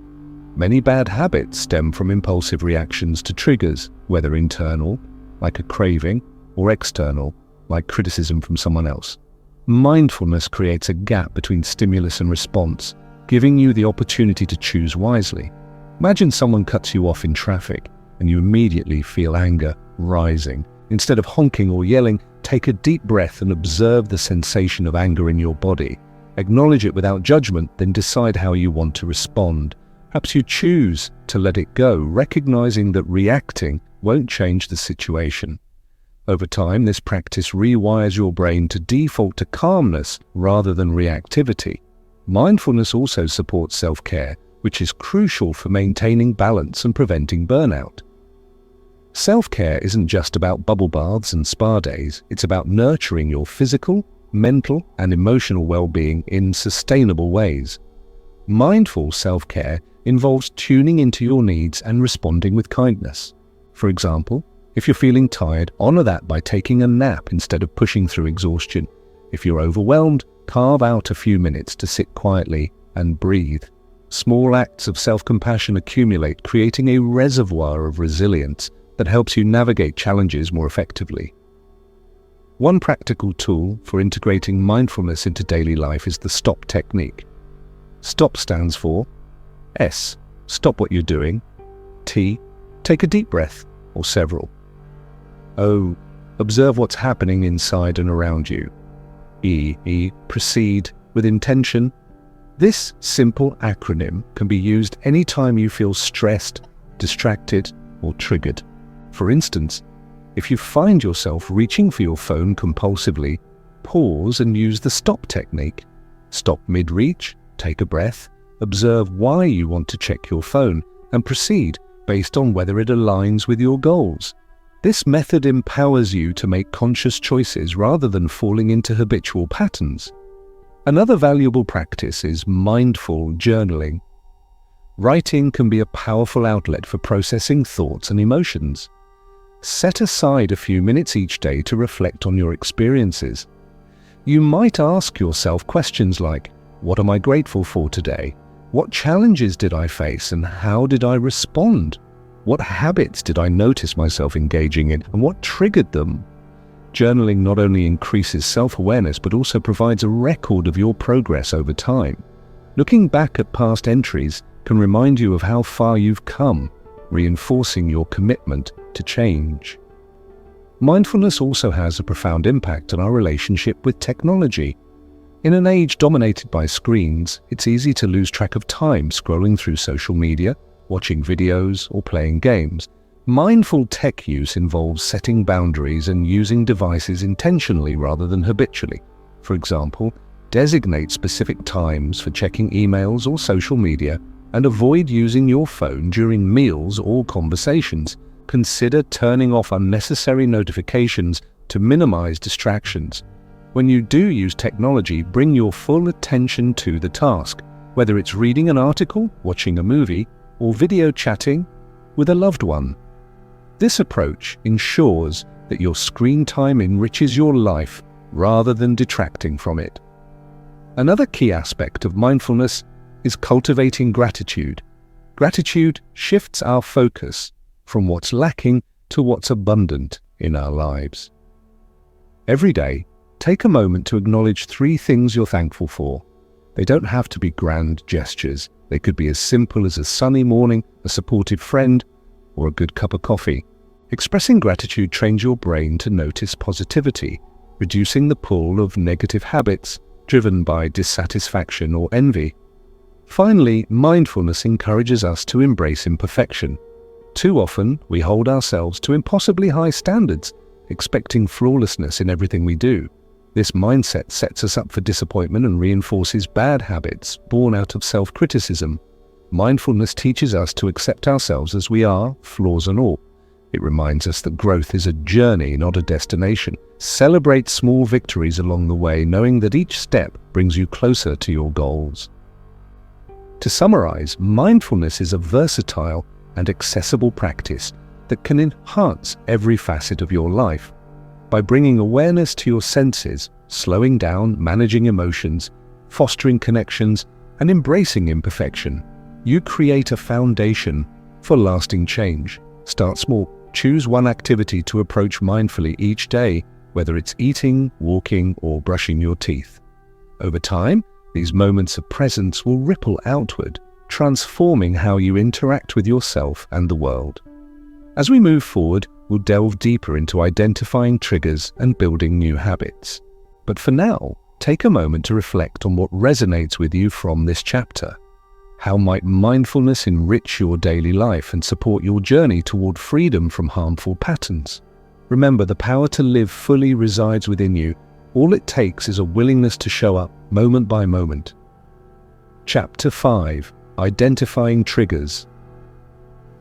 Speaker 1: Many bad habits stem from impulsive reactions to triggers, whether internal, like a craving, or external, like criticism from someone else. Mindfulness creates a gap between stimulus and response, giving you the opportunity to choose wisely. Imagine someone cuts you off in traffic, and you immediately feel anger rising. Instead of honking or yelling, take a deep breath and observe the sensation of anger in your body. Acknowledge it without judgment, then decide how you want to respond. Perhaps you choose to let it go, recognizing that reacting won't change the situation. Over time, this practice rewires your brain to default to calmness rather than reactivity. Mindfulness also supports self-care, which is crucial for maintaining balance and preventing burnout. Self-care isn't just about bubble baths and spa days, it's about nurturing your physical, mental, and emotional well-being in sustainable ways. Mindful self-care involves tuning into your needs and responding with kindness. For example, if you're feeling tired, honor that by taking a nap instead of pushing through exhaustion. If you're overwhelmed, carve out a few minutes to sit quietly and breathe. Small acts of self-compassion accumulate, creating a reservoir of resilience that helps you navigate challenges more effectively. One practical tool for integrating mindfulness into daily life is the STOP technique. STOP stands for S. Stop what you're doing. T. Take a deep breath, or several. O. Observe what's happening inside and around you. E. Proceed with intention. This simple acronym can be used anytime you feel stressed, distracted, or triggered. For instance, if you find yourself reaching for your phone compulsively, pause and use the STOP technique. Stop mid-reach, take a breath, observe why you want to check your phone, and proceed based on whether it aligns with your goals. This method empowers you to make conscious choices rather than falling into habitual patterns. Another valuable practice is mindful journaling. Writing can be a powerful outlet for processing thoughts and emotions. Set aside a few minutes each day to reflect on your experiences. You might ask yourself questions like, what am I grateful for today? What challenges did I face and how did I respond? What habits did I notice myself engaging in and what triggered them? Journaling not only increases self-awareness but also provides a record of your progress over time. Looking back at past entries can remind you of how far you've come, reinforcing your commitment to change. Mindfulness also has a profound impact on our relationship with technology. In an age dominated by screens, it's easy to lose track of time scrolling through social media, watching videos, or playing games. Mindful tech use involves setting boundaries and using devices intentionally rather than habitually. For example, designate specific times for checking emails or social media and avoid using your phone during meals or conversations. Consider turning off unnecessary notifications to minimize distractions. When you do use technology, bring your full attention to the task, whether it's reading an article, watching a movie, or video chatting with a loved one. This approach ensures that your screen time enriches your life rather than detracting from it. Another key aspect of mindfulness is cultivating gratitude. Gratitude shifts our focus from what's lacking to what's abundant in our lives. Every day, take a moment to acknowledge 3 things you're thankful for. They don't have to be grand gestures. They could be as simple as a sunny morning, a supportive friend, or a good cup of coffee. Expressing gratitude trains your brain to notice positivity, reducing the pull of negative habits driven by dissatisfaction or envy. Finally, mindfulness encourages us to embrace imperfection. Too often, we hold ourselves to impossibly high standards, expecting flawlessness in everything we do. This mindset sets us up for disappointment and reinforces bad habits born out of self-criticism. Mindfulness teaches us to accept ourselves as we are, flaws and all. It reminds us that growth is a journey, not a destination. Celebrate small victories along the way, knowing that each step brings you closer to your goals. To summarize, mindfulness is a versatile and accessible practice that can enhance every facet of your life. By bringing awareness to your senses, slowing down, managing emotions, fostering connections, and embracing imperfection, you create a foundation for lasting change. Start small. Choose one activity to approach mindfully each day, whether it's eating, walking, or brushing your teeth. Over time, these moments of presence will ripple outward, transforming how you interact with yourself and the world. As we move forward, we'll delve deeper into identifying triggers and building new habits. But for now, take a moment to reflect on what resonates with you from this chapter. How might mindfulness enrich your daily life and support your journey toward freedom from harmful patterns? Remember, the power to live fully resides within you. All it takes is a willingness to show up moment by moment. Chapter 5: Identifying Triggers.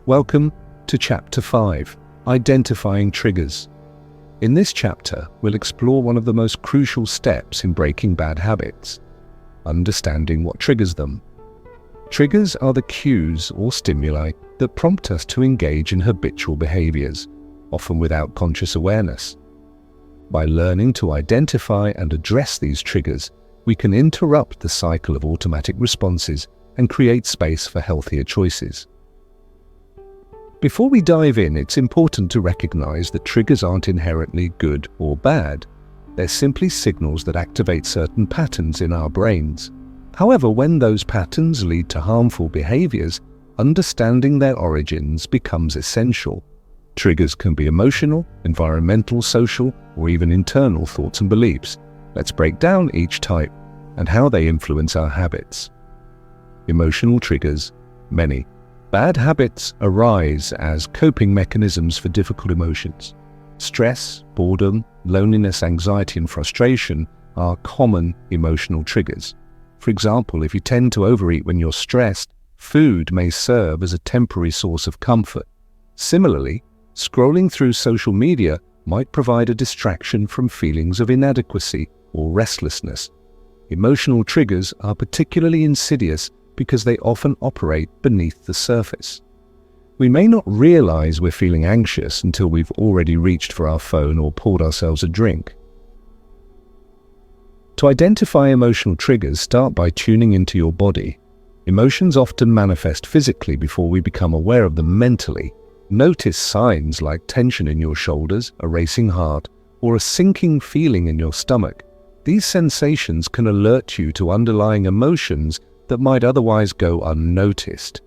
Speaker 1: Welcome to Chapter 5: Identifying Triggers. In this chapter, we'll explore one of the most crucial steps in breaking bad habits: understanding what triggers them. Triggers are the cues or stimuli that prompt us to engage in habitual behaviors, often without conscious awareness. By learning to identify and address these triggers, we can interrupt the cycle of automatic responses and create space for healthier choices. Before we dive in, it's important to recognize that triggers aren't inherently good or bad. They're simply signals that activate certain patterns in our brains. However, when those patterns lead to harmful behaviors, understanding their origins becomes essential. Triggers can be emotional, environmental, social, or even internal thoughts and beliefs. Let's break down each type and how they influence our habits. Emotional triggers. Many bad habits arise as coping mechanisms for difficult emotions. Stress, boredom, loneliness, anxiety, and frustration are common emotional triggers. For example, if you tend to overeat when you're stressed, food may serve as a temporary source of comfort. Similarly, Scrolling through social media might provide a distraction from feelings of inadequacy or restlessness. Emotional triggers are particularly insidious because they often operate beneath the surface. We may not realize we're feeling anxious until we've already reached for our phone or poured ourselves a drink. To identify emotional triggers, start by tuning into your body. Emotions often manifest physically before we become aware of them mentally. Notice signs like tension in your shoulders, a racing heart, or a sinking feeling in your stomach. These sensations can alert you to underlying emotions that might otherwise go unnoticed.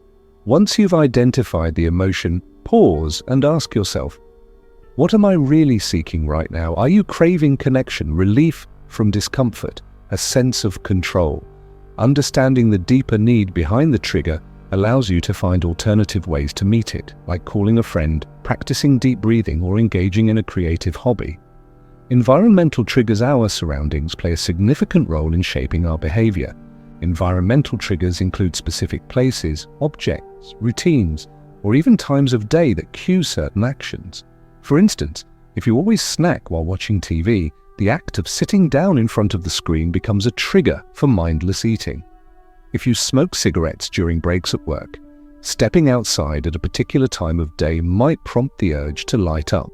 Speaker 1: Once you've identified the emotion, pause and ask yourself, what am I really seeking right now? Are you craving connection, relief from discomfort, a sense of control? Understanding the deeper need behind the trigger allows you to find alternative ways to meet it, like calling a friend, practicing deep breathing, or engaging in a creative hobby. Environmental triggers, our surroundings, play a significant role in shaping our behavior. Environmental triggers include specific places, objects, routines, or even times of day that cue certain actions. For instance, if you always snack while watching TV, the act of sitting down in front of the screen becomes a trigger for mindless eating. If you smoke cigarettes during breaks at work, stepping outside at a particular time of day might prompt the urge to light up.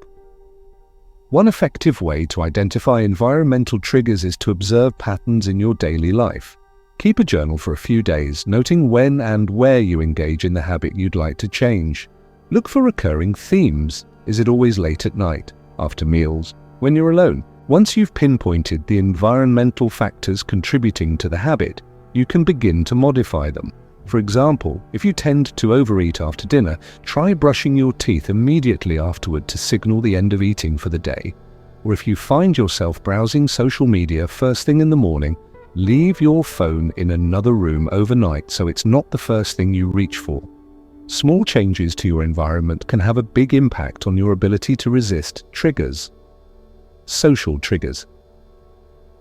Speaker 1: One effective way to identify environmental triggers is to observe patterns in your daily life. Keep a journal for a few days, noting when and where you engage in the habit you'd like to change. Look for recurring themes. Is it always late at night, after meals, when you're alone? Once you've pinpointed the environmental factors contributing to the habit, you can begin to modify them. For example, if you tend to overeat after dinner, try brushing your teeth immediately afterward to signal the end of eating for the day. Or if you find yourself browsing social media first thing in the morning, leave your phone in another room overnight so it's not the first thing you reach for. Small changes to your environment can have a big impact on your ability to resist triggers. Social triggers.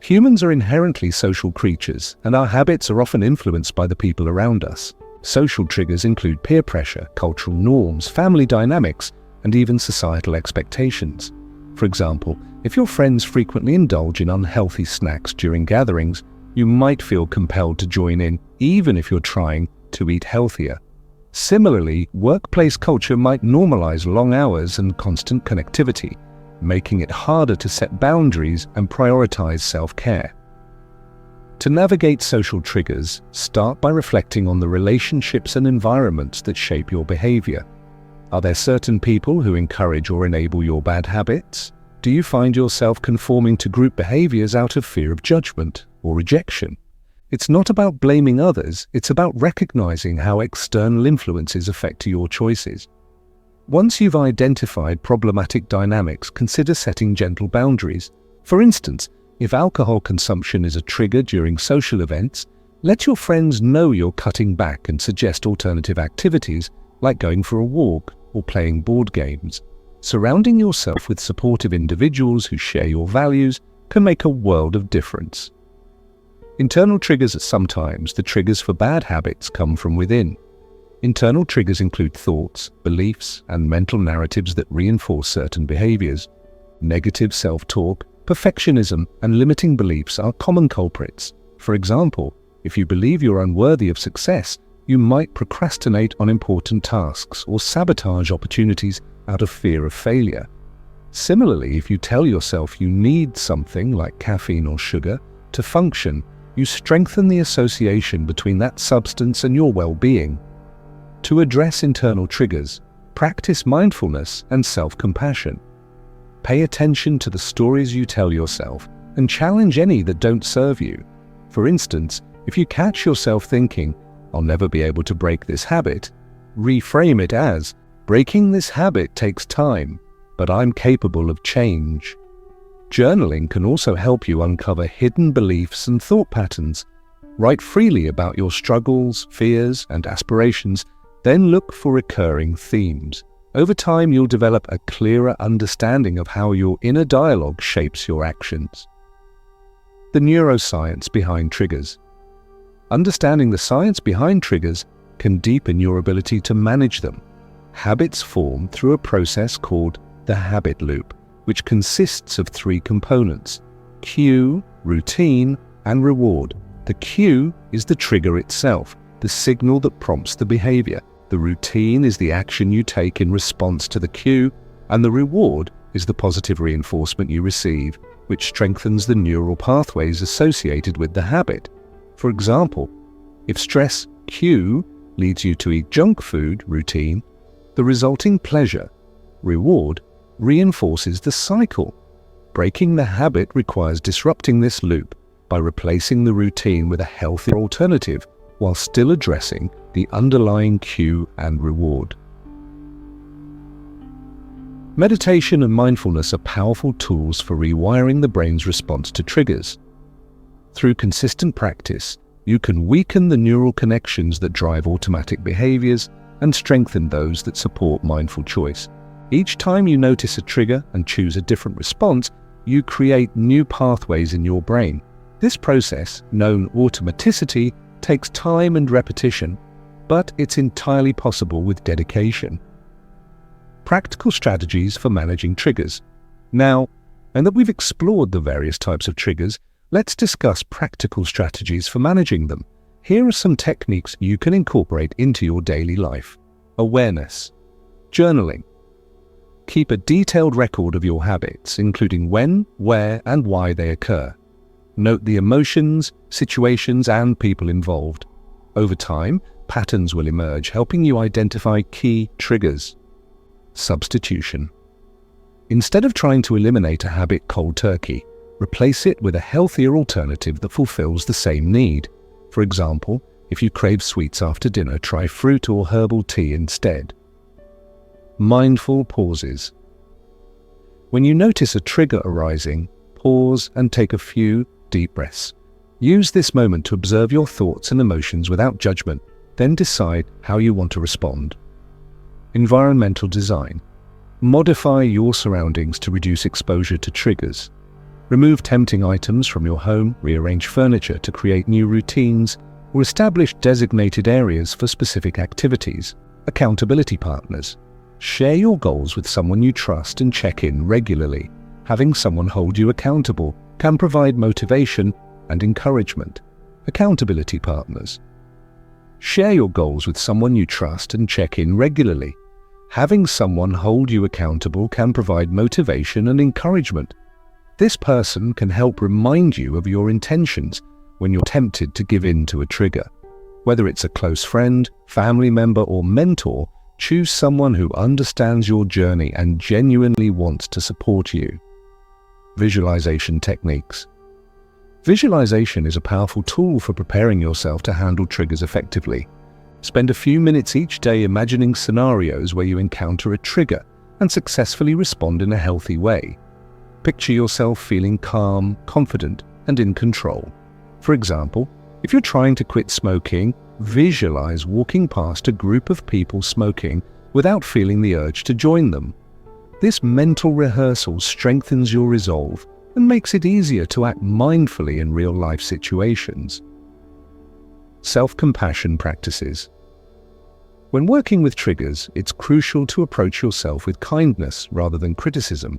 Speaker 1: Humans are inherently social creatures, and our habits are often influenced by the people around us. Social triggers include peer pressure, cultural norms, family dynamics, and even societal expectations. For example, if your friends frequently indulge in unhealthy snacks during gatherings, you might feel compelled to join in, even if you're trying to eat healthier. Similarly, workplace culture might normalize long hours and constant connectivity, making it harder to set boundaries and prioritize self-care. To navigate social triggers, start by reflecting on the relationships and environments that shape your behavior. Are there certain people who encourage or enable your bad habits? Do you find yourself conforming to group behaviors out of fear of judgment or rejection? It's not about blaming others, it's about recognizing how external influences affect your choices. Once you've identified problematic dynamics, consider setting gentle boundaries. For instance, if alcohol consumption is a trigger during social events, let your friends know you're cutting back and suggest alternative activities like going for a walk or playing board games. Surrounding yourself with supportive individuals who share your values can make a world of difference. Internal triggers are sometimes the triggers for bad habits come from within. Internal triggers include thoughts, beliefs, and mental narratives that reinforce certain behaviors. Negative self-talk, perfectionism, and limiting beliefs are common culprits. For example, if you believe you're unworthy of success, you might procrastinate on important tasks or sabotage opportunities out of fear of failure. Similarly, if you tell yourself you need something like caffeine or sugar to function, you strengthen the association between that substance and your well-being. To address internal triggers, practice mindfulness and self-compassion. Pay attention to the stories you tell yourself and challenge any that don't serve you. For instance, if you catch yourself thinking, "I'll never be able to break this habit," reframe it as, "Breaking this habit takes time, but I'm capable of change." Journaling can also help you uncover hidden beliefs and thought patterns. Write freely about your struggles, fears, and aspirations. Then look for recurring themes. Over time, you'll develop a clearer understanding of how your inner dialogue shapes your actions. The neuroscience behind triggers. Understanding the science behind triggers can deepen your ability to manage them. Habits form through a process called the habit loop, which consists of 3 components: cue, routine, and reward. The cue is the trigger itself, the signal that prompts the behavior. The routine is the action you take in response to the cue, and the reward is the positive reinforcement you receive, which strengthens the neural pathways associated with the habit. For example, if stress cue leads you to eat junk food routine, the resulting pleasure reward reinforces the cycle. Breaking the habit requires disrupting this loop by replacing the routine with a healthier alternative while still addressing the underlying cue and reward. Meditation and mindfulness are powerful tools for rewiring the brain's response to triggers. Through consistent practice, you can weaken the neural connections that drive automatic behaviors and strengthen those that support mindful choice. Each time you notice a trigger and choose a different response, you create new pathways in your brain. This process, known automaticity, takes time and repetition, but it's entirely possible with dedication. Practical strategies for managing triggers. Now that we've explored the various types of triggers, let's discuss practical strategies for managing them. Here are some techniques you can incorporate into your daily life. Awareness. Journaling. Keep a detailed record of your habits, including when, where, and why they occur. Note the emotions, situations, and people involved. Over time, patterns will emerge, helping you identify key triggers. Substitution. Instead of trying to eliminate a habit cold turkey, replace it with a healthier alternative that fulfills the same need. For example, if you crave sweets after dinner, try fruit or herbal tea instead. Mindful pauses. When you notice a trigger arising, pause and take a few deep breaths. Use this moment to observe your thoughts and emotions without judgment, then decide how you want to respond. Environmental design. Modify your surroundings to reduce exposure to triggers. Remove tempting items from your home, rearrange furniture to create new routines, or establish designated areas for specific activities. Accountability partners. Share your goals with someone you trust and check in regularly. Having someone hold you accountable can provide motivation and encouragement. Accountability partners. Share your goals with someone you trust and check in regularly. Having someone hold you accountable can provide motivation and encouragement. This person can help remind you of your intentions when you're tempted to give in to a trigger. Whether it's a close friend, family member, or mentor, choose someone who understands your journey and genuinely wants to support you. Visualization techniques. Visualization is a powerful tool for preparing yourself to handle triggers effectively. Spend a few minutes each day imagining scenarios where you encounter a trigger and successfully respond in a healthy way. Picture yourself feeling calm, confident, and in control. For example, if you're trying to quit smoking, visualize walking past a group of people smoking without feeling the urge to join them. This mental rehearsal strengthens your resolve and makes it easier to act mindfully in real-life situations. Self-compassion practices. When working with triggers, it's crucial to approach yourself with kindness rather than criticism.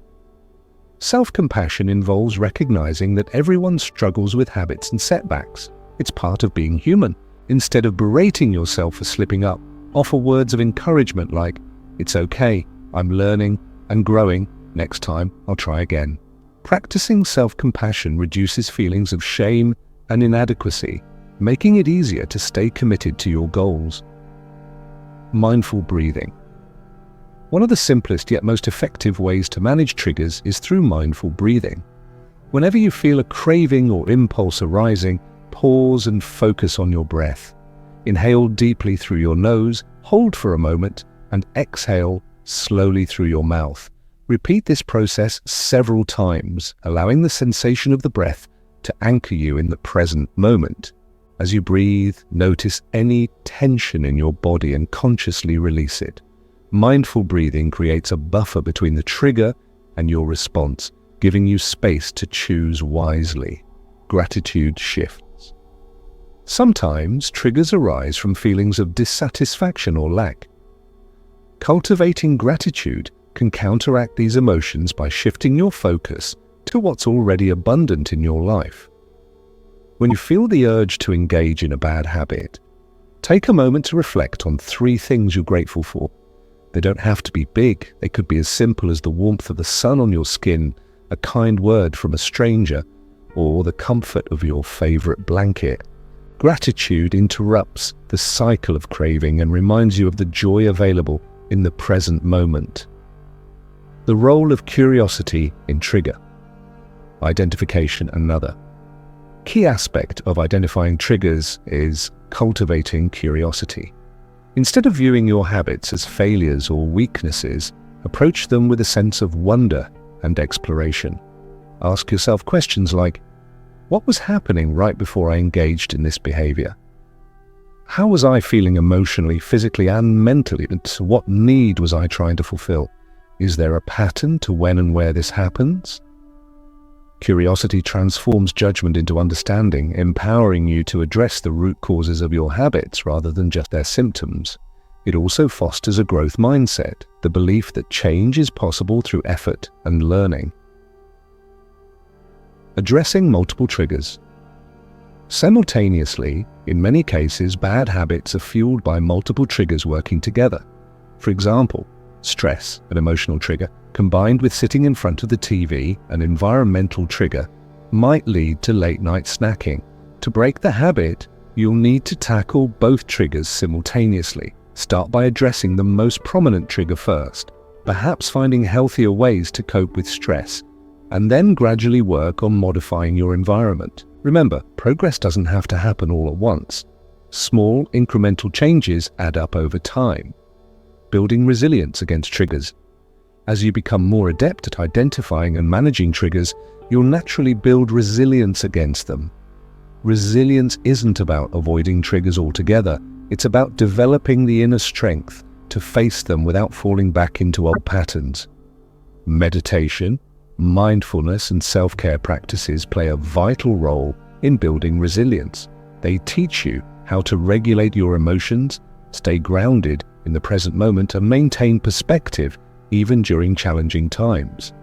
Speaker 1: Self-compassion involves recognizing that everyone struggles with habits and setbacks. It's part of being human. Instead of berating yourself for slipping up, offer words of encouragement like, "It's okay, I'm learning and growing, next time I'll try again." Practicing self-compassion reduces feelings of shame and inadequacy, making it easier to stay committed to your goals. Mindful breathing. One of the simplest yet most effective ways to manage triggers is through mindful breathing. Whenever you feel a craving or impulse arising, pause and focus on your breath. Inhale deeply through your nose, hold for a moment, and exhale slowly through your mouth. Repeat this process several times, allowing the sensation of the breath to anchor you in the present moment. As you breathe, notice any tension in your body and consciously release it. Mindful breathing creates a buffer between the trigger and your response, giving you space to choose wisely. Gratitude shifts. Sometimes triggers arise from feelings of dissatisfaction or lack. Cultivating gratitude can counteract these emotions by shifting your focus to what's already abundant in your life. When you feel the urge to engage in a bad habit, take a moment to reflect on 3 things you're grateful for. They don't have to be big. They could be as simple as the warmth of the sun on your skin, a kind word from a stranger, or the comfort of your favorite blanket. Gratitude interrupts the cycle of craving and reminds you of the joy available in the present moment. The role of curiosity in trigger. Identification, another. Key aspect of identifying triggers is cultivating curiosity. Instead of viewing your habits as failures or weaknesses, approach them with a sense of wonder and exploration. Ask yourself questions like, what was happening right before I engaged in this behavior? How was I feeling emotionally, physically, and mentally? And what need was I trying to fulfill? Is there a pattern to when and where this happens? Curiosity transforms judgment into understanding, empowering you to address the root causes of your habits rather than just their symptoms. It also fosters a growth mindset, the belief that change is possible through effort and learning. Addressing multiple triggers. Simultaneously, in many cases, bad habits are fueled by multiple triggers working together. For example, stress, an emotional trigger, combined with sitting in front of the TV, an environmental trigger, might lead to late-night snacking. To break the habit, you'll need to tackle both triggers simultaneously. Start by addressing the most prominent trigger first, perhaps finding healthier ways to cope with stress, and then gradually work on modifying your environment. Remember, progress doesn't have to happen all at once. Small, incremental changes add up over time. Building resilience against triggers. As you become more adept at identifying and managing triggers, you'll naturally build resilience against them. Resilience isn't about avoiding triggers altogether. It's about developing the inner strength to face them without falling back into old patterns. Meditation, mindfulness, and self-care practices play a vital role in building resilience. They teach you how to regulate your emotions, stay grounded in the present moment, and maintain perspective even during challenging times.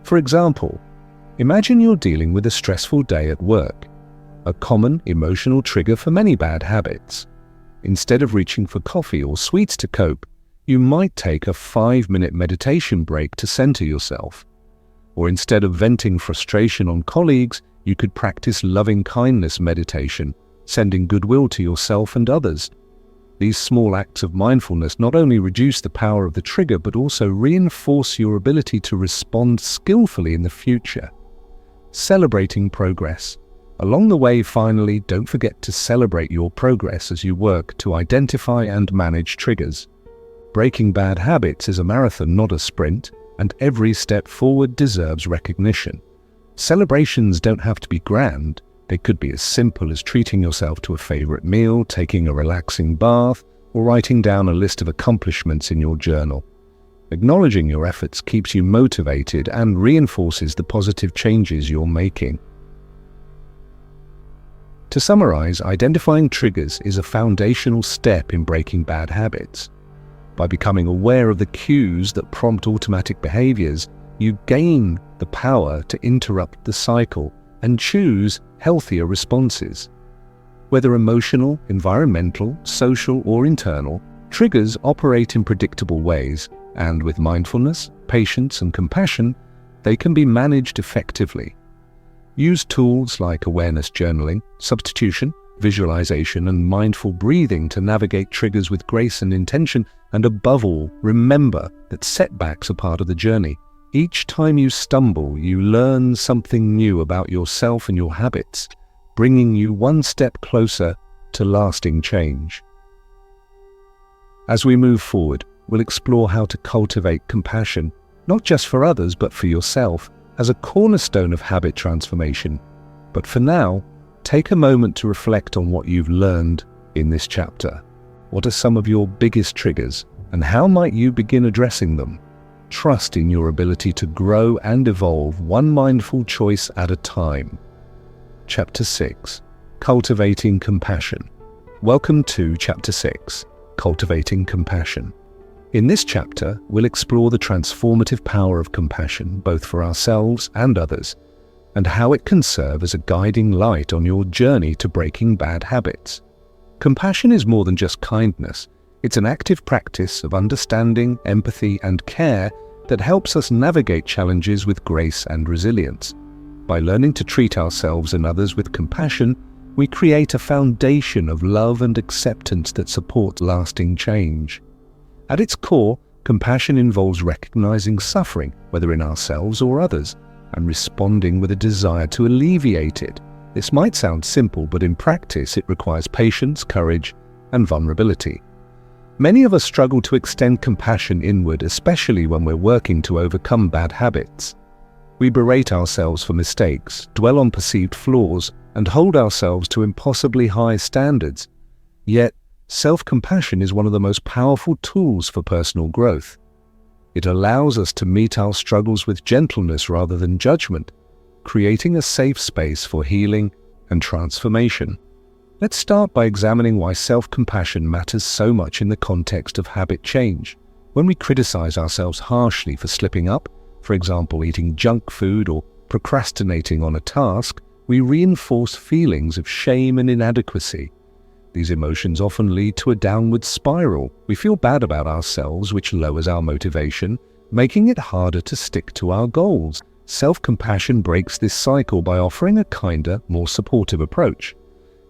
Speaker 1: For example, imagine you're dealing with a stressful day at work, a common emotional trigger for many bad habits. Instead of reaching for coffee or sweets to cope, you might take a 5-minute meditation break to center yourself. Or instead of venting frustration on colleagues, you could practice loving-kindness meditation, sending goodwill to yourself and others. These small acts of mindfulness not only reduce the power of the trigger, but also reinforce your ability to respond skillfully in the future. Celebrating progress. Along the way, finally, don't forget to celebrate your progress as you work to identify and manage triggers. Breaking bad habits is a marathon, not a sprint, and every step forward deserves recognition. Celebrations don't have to be grand. They could be as simple as treating yourself to a favorite meal, taking a relaxing bath, or writing down a list of accomplishments in your journal. Acknowledging your efforts keeps you motivated and reinforces the positive changes you're making. To summarize, identifying triggers is a foundational step in breaking bad habits. By becoming aware of the cues that prompt automatic behaviors, you gain the power to interrupt the cycle and choose healthier responses. Whether emotional, environmental, social, or internal, triggers operate in predictable ways, and with mindfulness, patience, and compassion, they can be managed effectively. Use tools like awareness journaling, substitution, visualization, and mindful breathing to navigate triggers with grace and intention, and above all, remember that setbacks are part of the journey. Each time you stumble, you learn something new about yourself and your habits, bringing you one step closer to lasting change. As we move forward, we'll explore how to cultivate compassion, not just for others, but for yourself, as a cornerstone of habit transformation. But for now, take a moment to reflect on what you've learned in this chapter. What are some of your biggest triggers, and how might you begin addressing them? Trust in your ability to grow and evolve one mindful choice at a time. Chapter 6. Cultivating Compassion. Welcome to Chapter 6. Cultivating Compassion. In this chapter, we'll explore the transformative power of compassion, both for ourselves and others, and how it can serve as a guiding light on your journey to breaking bad habits. Compassion is more than just kindness. It's an active practice of understanding, empathy, and care that helps us navigate challenges with grace and resilience. By learning to treat ourselves and others with compassion, we create a foundation of love and acceptance that supports lasting change. At its core, compassion involves recognizing suffering, whether in ourselves or others, and responding with a desire to alleviate it. This might sound simple, but in practice it requires patience, courage, and vulnerability. Many of us struggle to extend compassion inward, especially when we're working to overcome bad habits. We berate ourselves for mistakes, dwell on perceived flaws, and hold ourselves to impossibly high standards. Yet, self-compassion is one of the most powerful tools for personal growth. It allows us to meet our struggles with gentleness rather than judgment, creating a safe space for healing and transformation. Let's start by examining why self-compassion matters so much in the context of habit change. When we criticize ourselves harshly for slipping up, for example, eating junk food or procrastinating on a task, we reinforce feelings of shame and inadequacy. These emotions often lead to a downward spiral. We feel bad about ourselves, which lowers our motivation, making it harder to stick to our goals. Self-compassion breaks this cycle by offering a kinder, more supportive approach.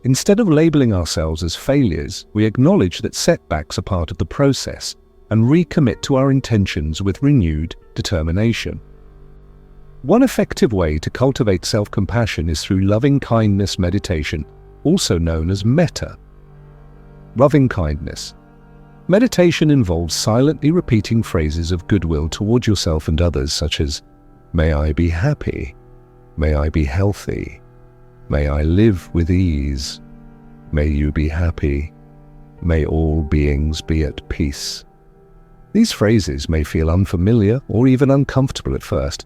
Speaker 1: Instead of labeling ourselves as failures, we acknowledge that setbacks are part of the process and recommit to our intentions with renewed determination. One effective way to cultivate self-compassion is through loving-kindness meditation, also known as metta. Loving-kindness. Meditation involves silently repeating phrases of goodwill toward yourself and others, such as, "May I be happy. May I be healthy. May I live with ease. May you be happy. May all beings be at peace." These phrases may feel unfamiliar or even uncomfortable at first,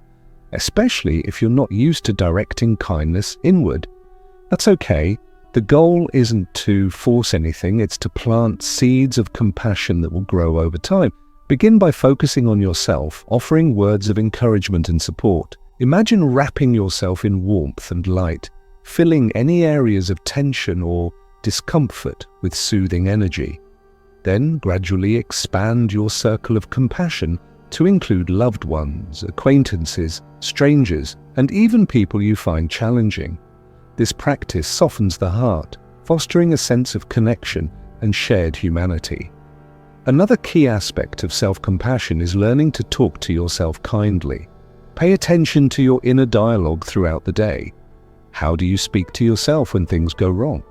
Speaker 1: especially if you're not used to directing kindness inward. That's okay. The goal isn't to force anything, it's to plant seeds of compassion that will grow over time. Begin by focusing on yourself, offering words of encouragement and support. Imagine wrapping yourself in warmth and light, filling any areas of tension or discomfort with soothing energy. Then gradually expand your circle of compassion to include loved ones, acquaintances, strangers, and even people you find challenging. This practice softens the heart, fostering a sense of connection and shared humanity. Another key aspect of self-compassion is learning to talk to yourself kindly. Pay attention to your inner dialogue throughout the day. How do you speak to yourself when things go wrong?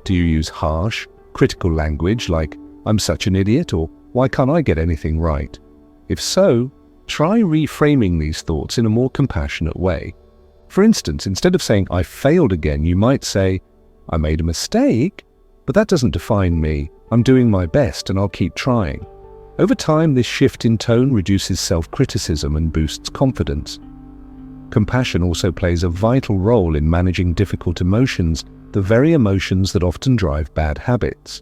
Speaker 1: Do you use harsh, critical language like, "I'm such an idiot," or "Why can't I get anything right?" If so, try reframing these thoughts in a more compassionate way. For instance, instead of saying, "I failed again," you might say, "I made a mistake, but that doesn't define me. I'm doing my best and I'll keep trying." Over time, this shift in tone reduces self-criticism and boosts confidence. Compassion also plays a vital role in managing difficult emotions, the very emotions that often drive bad habits.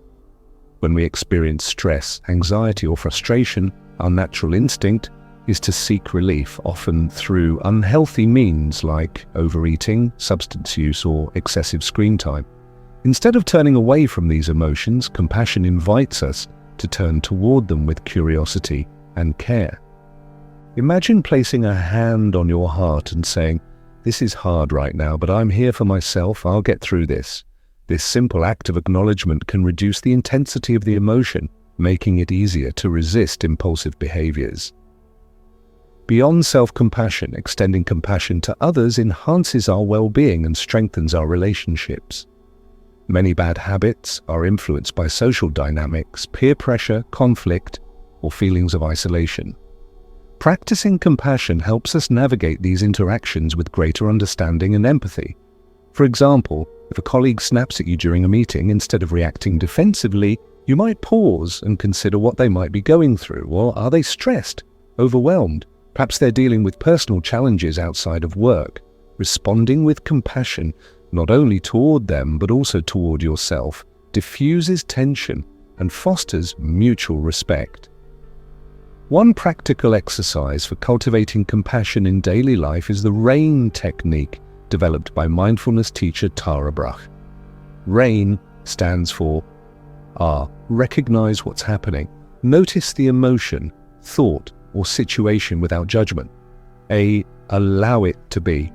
Speaker 1: When we experience stress, anxiety, or frustration, our natural instinct is to seek relief, often through unhealthy means like overeating, substance use, or excessive screen time. Instead of turning away from these emotions, compassion invites us to turn toward them with curiosity and care. Imagine placing a hand on your heart and saying, "This is hard right now, but I'm here for myself, I'll get through this." This simple act of acknowledgement can reduce the intensity of the emotion, making it easier to resist impulsive behaviors. Beyond self-compassion, extending compassion to others enhances our well-being and strengthens our relationships. Many bad habits are influenced by social dynamics, peer pressure, conflict, or feelings of isolation. Practicing compassion helps us navigate these interactions with greater understanding and empathy. For example, if a colleague snaps at you during a meeting, instead of reacting defensively, you might pause and consider what they might be going through. Or are they stressed, overwhelmed? Perhaps they're dealing with personal challenges outside of work. Responding with compassion, not only toward them but also toward yourself, diffuses tension and fosters mutual respect. One practical exercise for cultivating compassion in daily life is the RAIN technique developed by mindfulness teacher Tara Brach. RAIN stands for R. Recognize what's happening. Notice the emotion, thought, or situation without judgment. A. Allow it to be.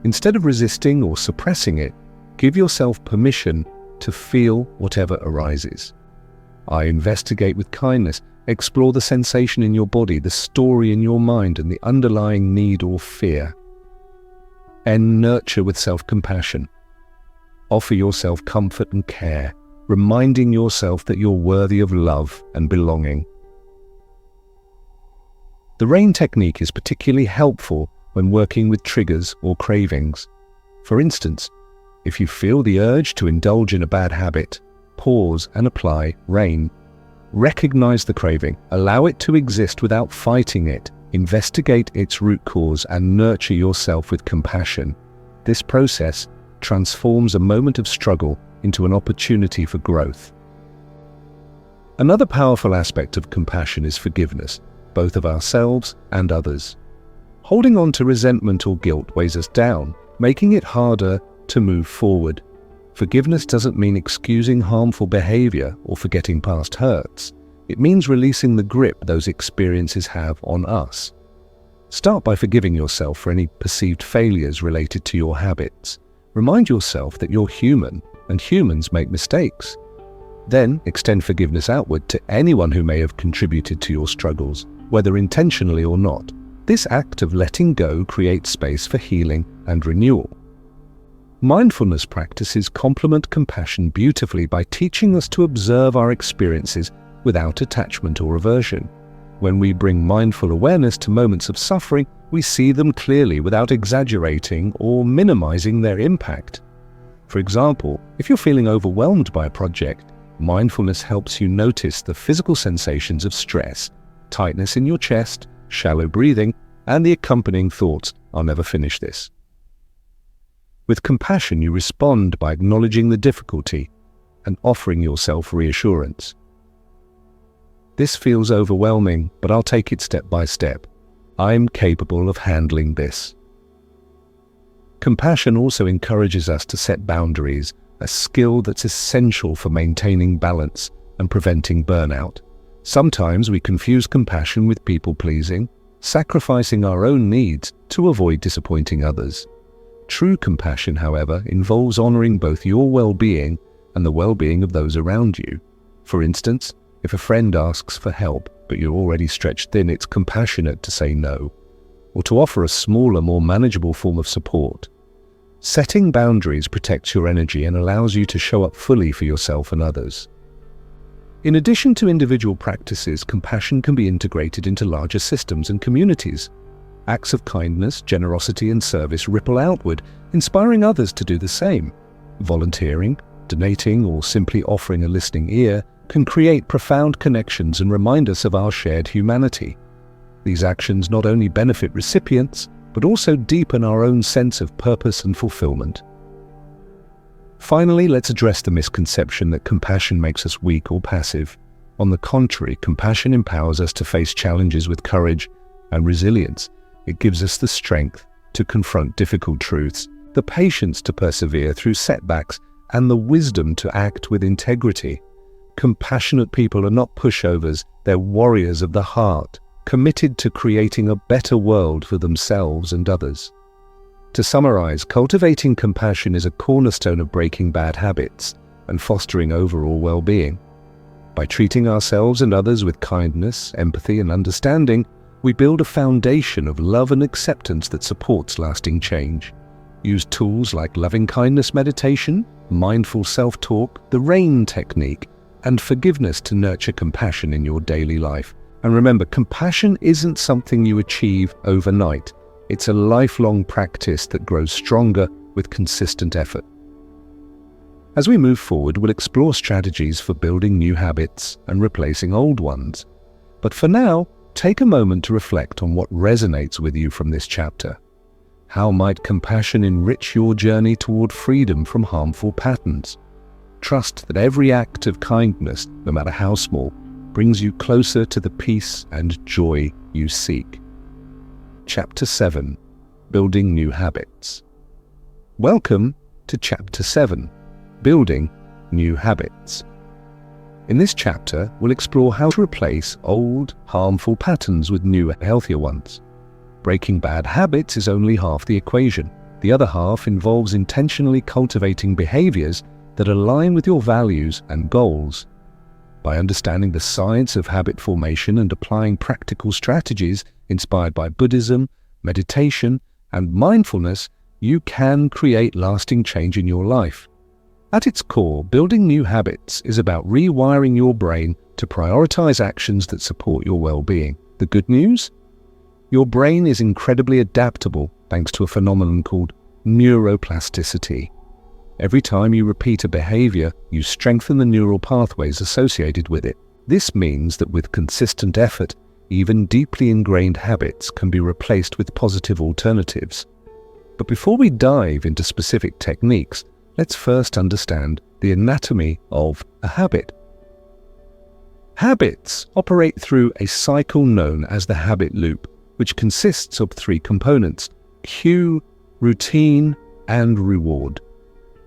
Speaker 1: Instead of resisting or suppressing it, give yourself permission to feel whatever arises. I. Investigate with kindness. Explore the sensation in your body, the story in your mind, and the underlying need or fear. N. Nurture with self-compassion. Offer yourself comfort and care, reminding yourself that you're worthy of love and belonging. The RAIN technique is particularly helpful when working with triggers or cravings. For instance, if you feel the urge to indulge in a bad habit, pause and apply RAIN. Recognize the craving, allow it to exist without fighting it, investigate its root cause, and nurture yourself with compassion. This process transforms a moment of struggle into an opportunity for growth. Another powerful aspect of compassion is forgiveness, both of ourselves and others. Holding on to resentment or guilt weighs us down, making it harder to move forward. Forgiveness doesn't mean excusing harmful behavior or forgetting past hurts. It means releasing the grip those experiences have on us. Start by forgiving yourself for any perceived failures related to your habits. Remind yourself that you're human and humans make mistakes. Then extend forgiveness outward to anyone who may have contributed to your struggles, whether intentionally or not. This act of letting go creates space for healing and renewal. Mindfulness practices complement compassion beautifully by teaching us to observe our experiences without attachment or aversion. When we bring mindful awareness to moments of suffering, we see them clearly without exaggerating or minimizing their impact. For example, if you're feeling overwhelmed by a project, mindfulness helps you notice the physical sensations of stress, tightness in your chest, shallow breathing, and the accompanying thoughts, "I'll never finish this." With compassion, you respond by acknowledging the difficulty and offering yourself reassurance. "This feels overwhelming, but I'll take it step by step. I'm capable of handling this." Compassion also encourages us to set boundaries, a skill that's essential for maintaining balance and preventing burnout. Sometimes we confuse compassion with people-pleasing, sacrificing our own needs to avoid disappointing others. True compassion, however, involves honoring both your well-being and the well-being of those around you. For instance, if a friend asks for help, but you're already stretched thin, it's compassionate to say no, or to offer a smaller, more manageable form of support. Setting boundaries protects your energy and allows you to show up fully for yourself and others. In addition to individual practices, compassion can be integrated into larger systems and communities. Acts of kindness, generosity, and service ripple outward, inspiring others to do the same. Volunteering, donating, or simply offering a listening ear can create profound connections and remind us of our shared humanity. These actions not only benefit recipients, but also deepen our own sense of purpose and fulfillment. Finally, let's address the misconception that compassion makes us weak or passive. On the contrary, compassion empowers us to face challenges with courage and resilience. It gives us the strength to confront difficult truths, the patience to persevere through setbacks, and the wisdom to act with integrity. Compassionate people are not pushovers, they're warriors of the heart, committed to creating a better world for themselves and others. To summarize, cultivating compassion is a cornerstone of breaking bad habits and fostering overall well-being. By treating ourselves and others with kindness, empathy, and understanding, we build a foundation of love and acceptance that supports lasting change. Use tools like loving-kindness meditation, mindful self-talk, the RAIN technique, and forgiveness to nurture compassion in your daily life. And remember, compassion isn't something you achieve overnight. It's a lifelong practice that grows stronger with consistent effort. As we move forward, we'll explore strategies for building new habits and replacing old ones. But for now, take a moment to reflect on what resonates with you from this chapter. How might compassion enrich your journey toward freedom from harmful patterns? Trust that every act of kindness, no matter how small, brings you closer to the peace and joy you seek. Chapter 7. Building New Habits. Welcome to Chapter 7. Building New Habits. In this chapter, we'll explore how to replace old, harmful patterns with new, healthier ones. Breaking bad habits is only half the equation. The other half involves intentionally cultivating behaviors that align with your values and goals. By understanding the science of habit formation and applying practical strategies inspired by Buddhism, meditation, and mindfulness, you can create lasting change in your life. At its core, building new habits is about rewiring your brain to prioritize actions that support your well-being. The good news? Your brain is incredibly adaptable thanks to a phenomenon called neuroplasticity. Every time you repeat a behavior, you strengthen the neural pathways associated with it. This means that with consistent effort, even deeply ingrained habits can be replaced with positive alternatives. But before we dive into specific techniques, let's first understand the anatomy of a habit. Habits operate through a cycle known as the habit loop, which consists of three components: cue, routine, and reward.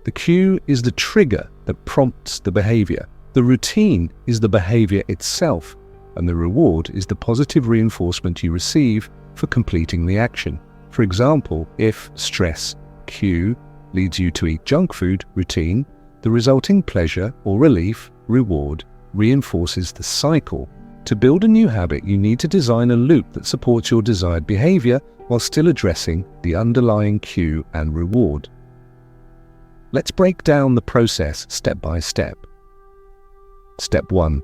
Speaker 1: The cue is the trigger that prompts the behavior. The routine is the behavior itself, and the reward is the positive reinforcement you receive for completing the action. For example, if stress, cue, leads you to eat junk food, routine, the resulting pleasure or relief, reward, reinforces the cycle. To build a new habit, you need to design a loop that supports your desired behavior while still addressing the underlying cue and reward. Let's break down the process step by step. Step 1.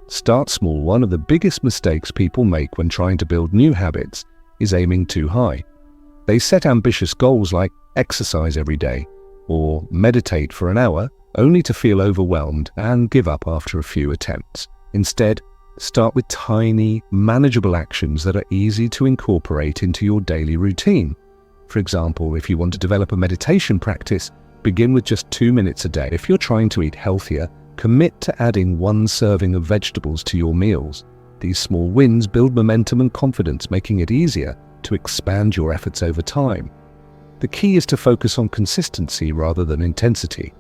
Speaker 1: Start small. One of the biggest mistakes people make when trying to build new habits is aiming too high. They set ambitious goals like exercise every day or meditate for an hour, only to feel overwhelmed and give up after a few attempts. Instead, start with tiny, manageable actions that are easy to incorporate into your daily routine. For example, if you want to develop a meditation practice, begin with just 2 minutes a day. If you're trying to eat healthier, commit to adding 1 serving of vegetables to your meals. These small wins build momentum and confidence, making it easier to expand your efforts over time. The key is to focus on consistency rather than intensity.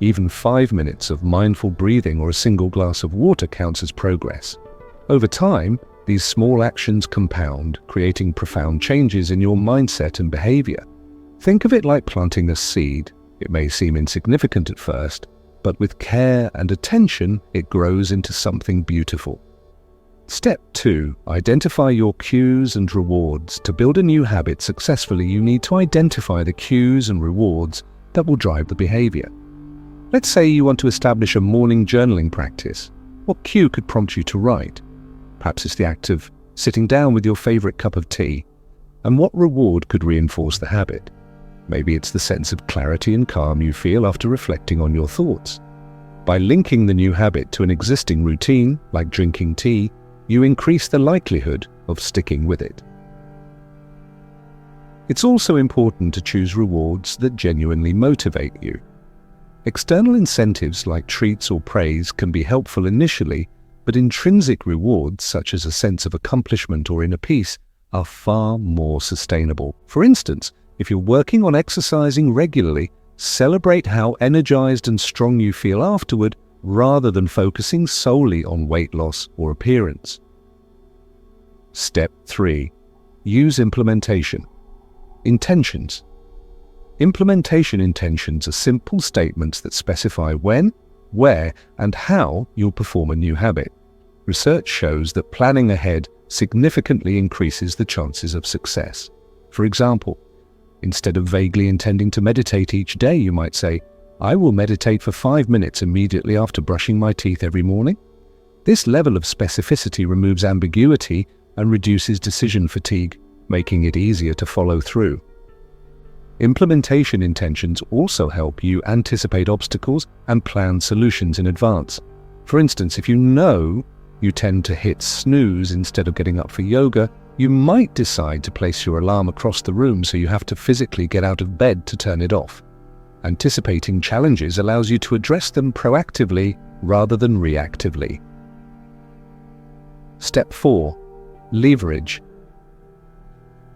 Speaker 1: Even 5 minutes of mindful breathing or a single glass of water counts as progress. Over time, these small actions compound, creating profound changes in your mindset and behavior. Think of it like planting a seed. It may seem insignificant at first, but with care and attention, it grows into something beautiful. Step 2. Identify your cues and rewards. To build a new habit successfully, you need to identify the cues and rewards that will drive the behavior. Let's say you want to establish a morning journaling practice. What cue could prompt you to write? Perhaps it's the act of sitting down with your favorite cup of tea. And what reward could reinforce the habit? Maybe it's the sense of clarity and calm you feel after reflecting on your thoughts. By linking the new habit to an existing routine, like drinking tea, you increase the likelihood of sticking with it. It's also important to choose rewards that genuinely motivate you. External incentives like treats or praise can be helpful initially, but intrinsic rewards such as a sense of accomplishment or inner peace are far more sustainable. For instance, if you're working on exercising regularly, celebrate how energized and strong you feel afterward rather than focusing solely on weight loss or appearance. Step 3. Use implementation. Intentions. Implementation intentions are simple statements that specify when, where, and how you'll perform a new habit. Research shows that planning ahead significantly increases the chances of success. For example, instead of vaguely intending to meditate each day, you might say, I will meditate for 5 minutes immediately after brushing my teeth every morning. This level of specificity removes ambiguity and reduces decision fatigue, making it easier to follow through. Implementation intentions also help you anticipate obstacles and plan solutions in advance. For instance, if you know you tend to hit snooze instead of getting up for yoga, you might decide to place your alarm across the room so you have to physically get out of bed to turn it off. Anticipating challenges allows you to address them proactively rather than reactively. Step 4. Leverage.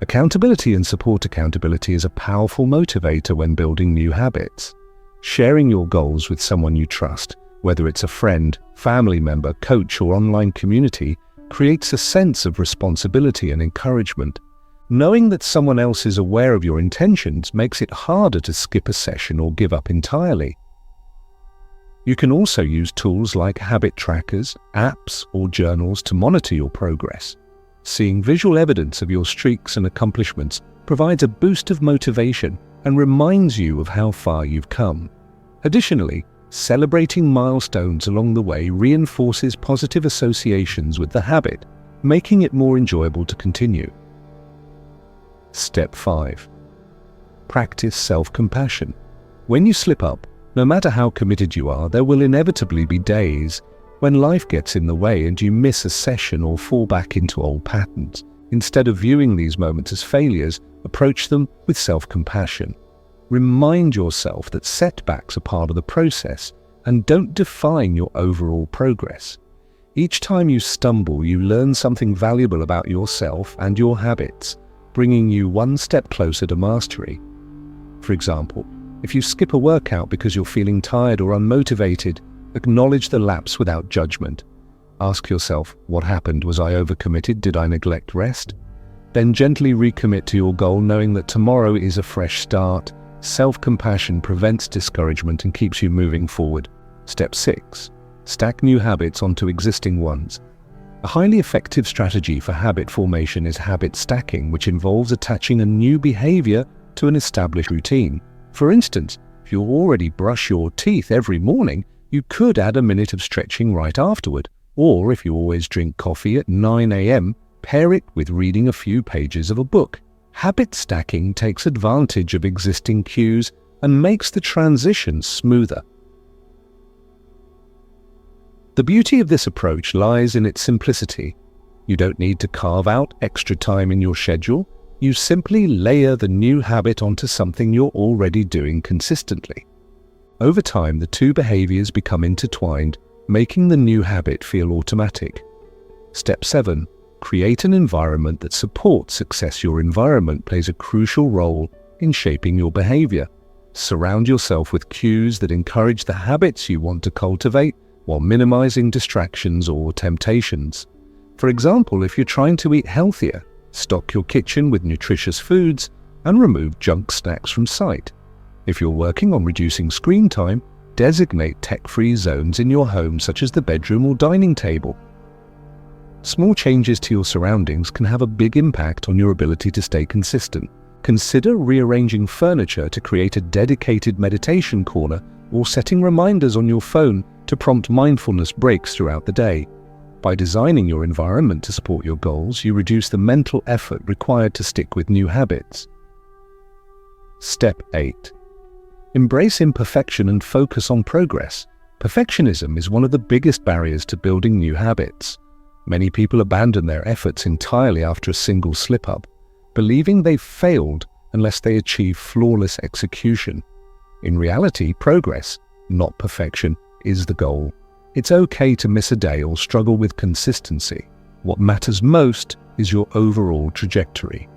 Speaker 1: Accountability and support accountability is a powerful motivator when building new habits. Sharing your goals with someone you trust, whether it's a friend, family member, coach, or online community, creates a sense of responsibility and encouragement. Knowing that someone else is aware of your intentions makes it harder to skip a session or give up entirely. You can also use tools like habit trackers, apps, or journals to monitor your progress. Seeing visual evidence of your streaks and accomplishments provides a boost of motivation and reminds you of how far you've come. Additionally, celebrating milestones along the way reinforces positive associations with the habit, making it more enjoyable to continue. Step 5. Practice self-compassion. When you slip up, no matter how committed you are, there will inevitably be days when life gets in the way and you miss a session or fall back into old patterns. Instead of viewing these moments as failures, approach them with self-compassion. Remind yourself that setbacks are part of the process and don't define your overall progress. Each time you stumble, you learn something valuable about yourself and your habits, bringing you one step closer to mastery. For example, if you skip a workout because you're feeling tired or unmotivated, acknowledge the lapse without judgment. Ask yourself, what happened? Was I overcommitted? Did I neglect rest? Then gently recommit to your goal, knowing that tomorrow is a fresh start. Self-compassion prevents discouragement and keeps you moving forward. Step 6. Stack new habits onto existing ones. A highly effective strategy for habit formation is habit stacking, which involves attaching a new behavior to an established routine. For instance, if you already brush your teeth every morning, you could add a minute of stretching right afterward. Or if you always drink coffee at 9 a.m., pair it with reading a few pages of a book. Habit stacking takes advantage of existing cues and makes the transition smoother. The beauty of this approach lies in its simplicity. You don't need to carve out extra time in your schedule. You simply layer the new habit onto something you're already doing consistently. Over time, the two behaviors become intertwined, making the new habit feel automatic. Step 7. Create an environment that supports success. Your environment plays a crucial role in shaping your behavior. Surround yourself with cues that encourage the habits you want to cultivate while minimizing distractions or temptations. For example, if you're trying to eat healthier, stock your kitchen with nutritious foods and remove junk snacks from sight. If you're working on reducing screen time, designate tech-free zones in your home, such as the bedroom or dining table. Small changes to your surroundings can have a big impact on your ability to stay consistent. Consider rearranging furniture to create a dedicated meditation corner or setting reminders on your phone to prompt mindfulness breaks throughout the day. By designing your environment to support your goals, you reduce the mental effort required to stick with new habits. Step 8. Embrace imperfection and focus on progress. Perfectionism is one of the biggest barriers to building new habits. Many people abandon their efforts entirely after a single slip-up, believing they've failed unless they achieve flawless execution. In reality, progress, not perfection, is the goal. It's okay to miss a day or struggle with consistency. What matters most is your overall trajectory.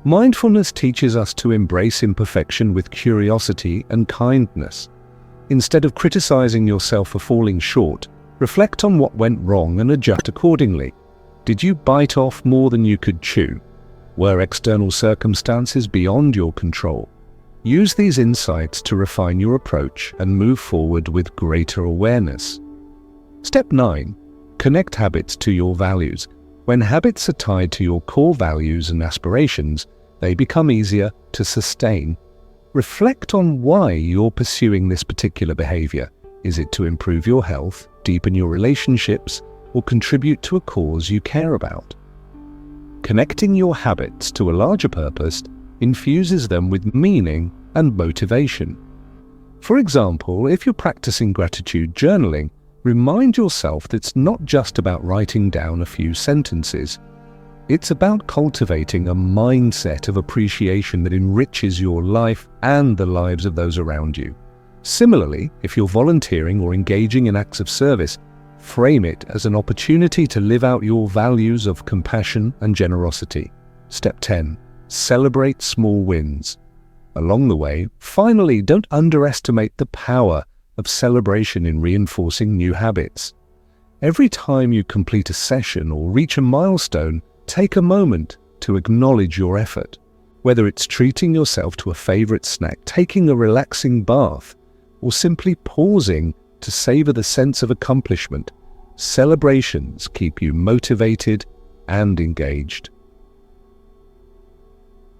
Speaker 1: Mindfulness teaches us to embrace imperfection with curiosity and kindness. Instead of criticizing yourself for falling short, reflect on what went wrong and adjust accordingly. Did you bite off more than you could chew? Were external circumstances beyond your control? Use these insights to refine your approach and move forward with greater awareness. Step 9. Connect habits to your values. When habits are tied to your core values and aspirations, they become easier to sustain. Reflect on why you're pursuing this particular behavior. Is it to improve your health, deepen your relationships, or contribute to a cause you care about? Connecting your habits to a larger purpose infuses them with meaning and motivation. For example, if you're practicing gratitude journaling, remind yourself that it's not just about writing down a few sentences. It's about cultivating a mindset of appreciation that enriches your life and the lives of those around you. Similarly, if you're volunteering or engaging in acts of service, Frame it as an opportunity to live out your values of compassion and generosity. Step 10. Celebrate small wins. Along the way, finally, don't underestimate the power of celebration in reinforcing new habits. Every time you complete a session or reach a milestone, take a moment to acknowledge your effort. Whether it's treating yourself to a favorite snack, taking a relaxing bath, or simply pausing to savor the sense of accomplishment, celebrations keep you motivated and engaged.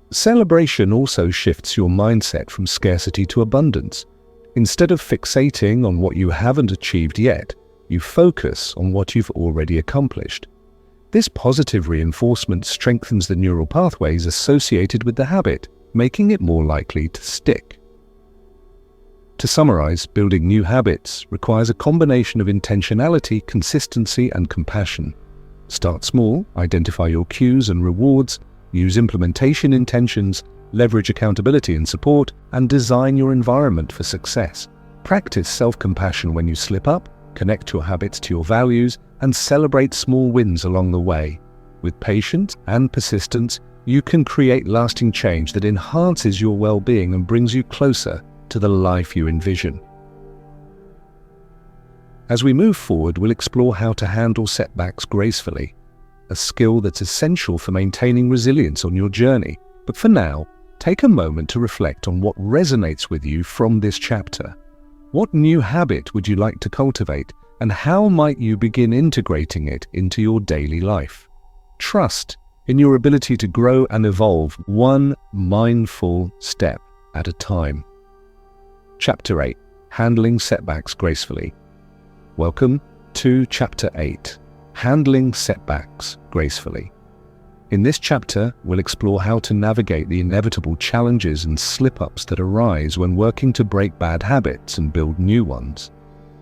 Speaker 1: Celebration also shifts your mindset from scarcity to abundance. Instead of fixating on what you haven't achieved yet, you focus on what you've already accomplished. This positive reinforcement strengthens the neural pathways associated with the habit, making it more likely to stick. To summarize, building new habits requires a combination of intentionality, consistency, and compassion. Start small, identify your cues and rewards, use implementation intentions, leverage accountability and support, and design your environment for success. Practice self-compassion when you slip up, connect your habits to your values, and celebrate small wins along the way. With patience and persistence, you can create lasting change that enhances your well-being and brings you closer to the life you envision. As we move forward, we'll explore how to handle setbacks gracefully, a skill that's essential for maintaining resilience on your journey. But for now, take a moment to reflect on what resonates with you from this chapter. What new habit would you like to cultivate, and how might you begin integrating it into your daily life? Trust in your ability to grow and evolve one mindful step at a time. Chapter 8. Handling Setbacks Gracefully. Welcome to Chapter 8. Handling Setbacks Gracefully. In this chapter, we'll explore how to navigate the inevitable challenges and slip-ups that arise when working to break bad habits and build new ones.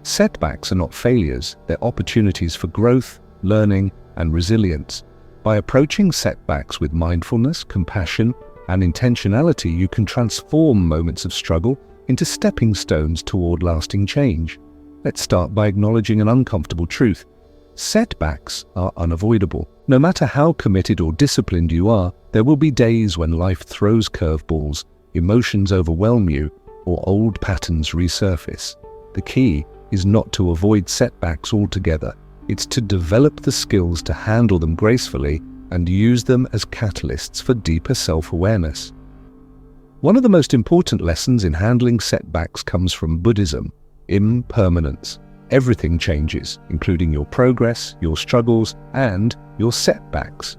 Speaker 1: Setbacks are not failures, they're opportunities for growth, learning, and resilience. By approaching setbacks with mindfulness, compassion, and intentionality, you can transform moments of struggle into stepping stones toward lasting change. Let's start by acknowledging an uncomfortable truth. Setbacks are unavoidable. No matter how committed or disciplined you are, there will be days when life throws curveballs, emotions overwhelm you, or old patterns resurface. The key is not to avoid setbacks altogether. It's to develop the skills to handle them gracefully and use them as catalysts for deeper self-awareness. One of the most important lessons in handling setbacks comes from Buddhism: impermanence. Everything changes, including your progress, your struggles, and your setbacks.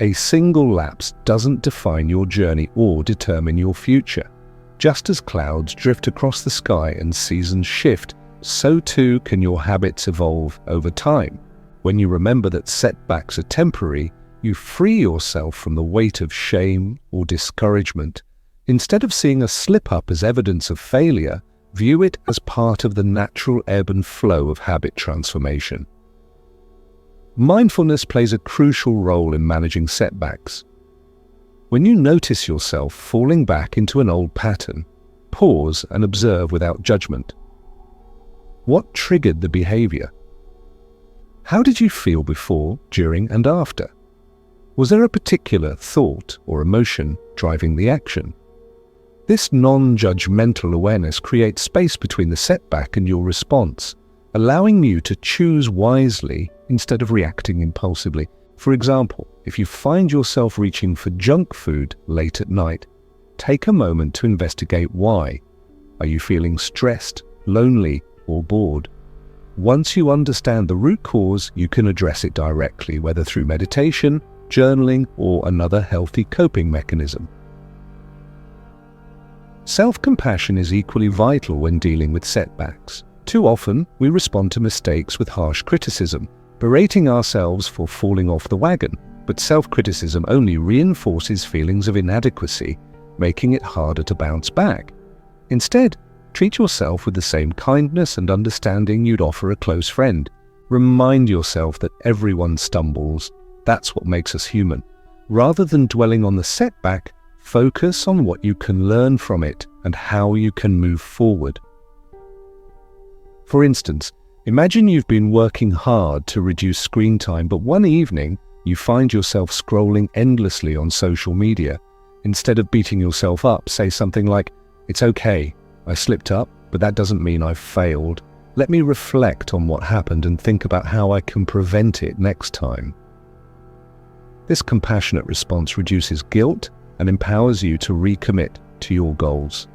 Speaker 1: A single lapse doesn't define your journey or determine your future. Just as clouds drift across the sky and seasons shift, so too can your habits evolve over time. When you remember that setbacks are temporary, you free yourself from the weight of shame or discouragement. Instead of seeing a slip-up as evidence of failure, view it as part of the natural ebb and flow of habit transformation. Mindfulness plays a crucial role in managing setbacks. When you notice yourself falling back into an old pattern, pause and observe without judgment. What triggered the behavior? How did you feel before, during, and after? Was there a particular thought or emotion driving the action? This non-judgmental awareness creates space between the setback and your response, allowing you to choose wisely instead of reacting impulsively. For example, if you find yourself reaching for junk food late at night, take a moment to investigate why. Are you feeling stressed, lonely, or bored? Once you understand the root cause, you can address it directly, whether through meditation, journaling, or another healthy coping mechanism. Self-compassion is equally vital when dealing with setbacks. Too often, we respond to mistakes with harsh criticism, berating ourselves for falling off the wagon, but self-criticism only reinforces feelings of inadequacy, making it harder to bounce back. Instead, treat yourself with the same kindness and understanding you'd offer a close friend. Remind yourself that everyone stumbles. That's what makes us human. Rather than dwelling on the setback, focus on what you can learn from it and how you can move forward. For instance, Imagine you've been working hard to reduce screen time, but one evening you find yourself scrolling endlessly on social media. Instead of beating yourself up, say something like, "It's okay, I slipped up, but that doesn't mean I've failed. Let me reflect on what happened and think about how I can prevent it next time." This compassionate response reduces guilt and empowers you to recommit to your goals.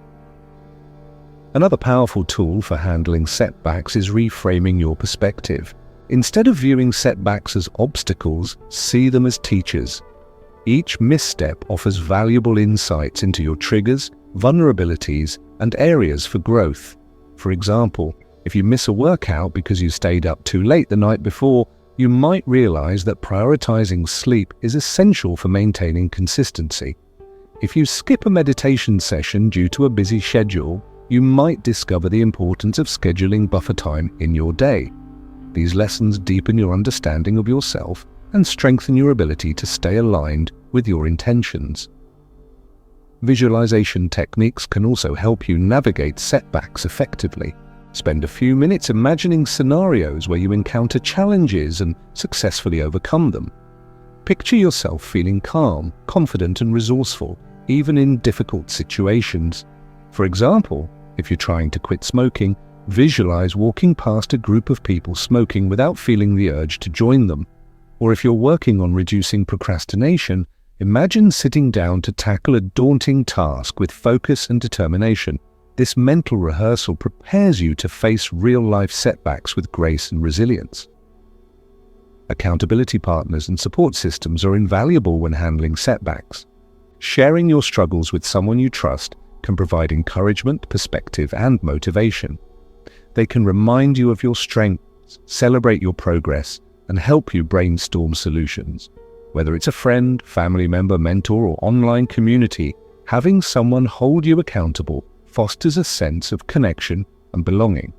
Speaker 1: Another powerful tool for handling setbacks is reframing your perspective. Instead of viewing setbacks as obstacles, see them as teachers. Each misstep offers valuable insights into your triggers, vulnerabilities, and areas for growth. For example, if you miss a workout because you stayed up too late the night before, you might realize that prioritizing sleep is essential for maintaining consistency. If you skip a meditation session due to a busy schedule, you might discover the importance of scheduling buffer time in your day. These lessons deepen your understanding of yourself and strengthen your ability to stay aligned with your intentions. Visualization techniques can also help you navigate setbacks effectively. Spend a few minutes imagining scenarios where you encounter challenges and successfully overcome them. Picture yourself feeling calm, confident, and resourceful, even in difficult situations. For example, if you're trying to quit smoking, visualize walking past a group of people smoking without feeling the urge to join them. Or if you're working on reducing procrastination, imagine sitting down to tackle a daunting task with focus and determination. This mental rehearsal prepares you to face real-life setbacks with grace and resilience. Accountability partners and support systems are invaluable when handling setbacks. Sharing your struggles with someone you trust can provide encouragement, perspective, and motivation. They can remind you of your strengths, celebrate your progress, and help you brainstorm solutions. Whether it's a friend, family member, mentor, or online community, having someone hold you accountable fosters a sense of connection and belonging.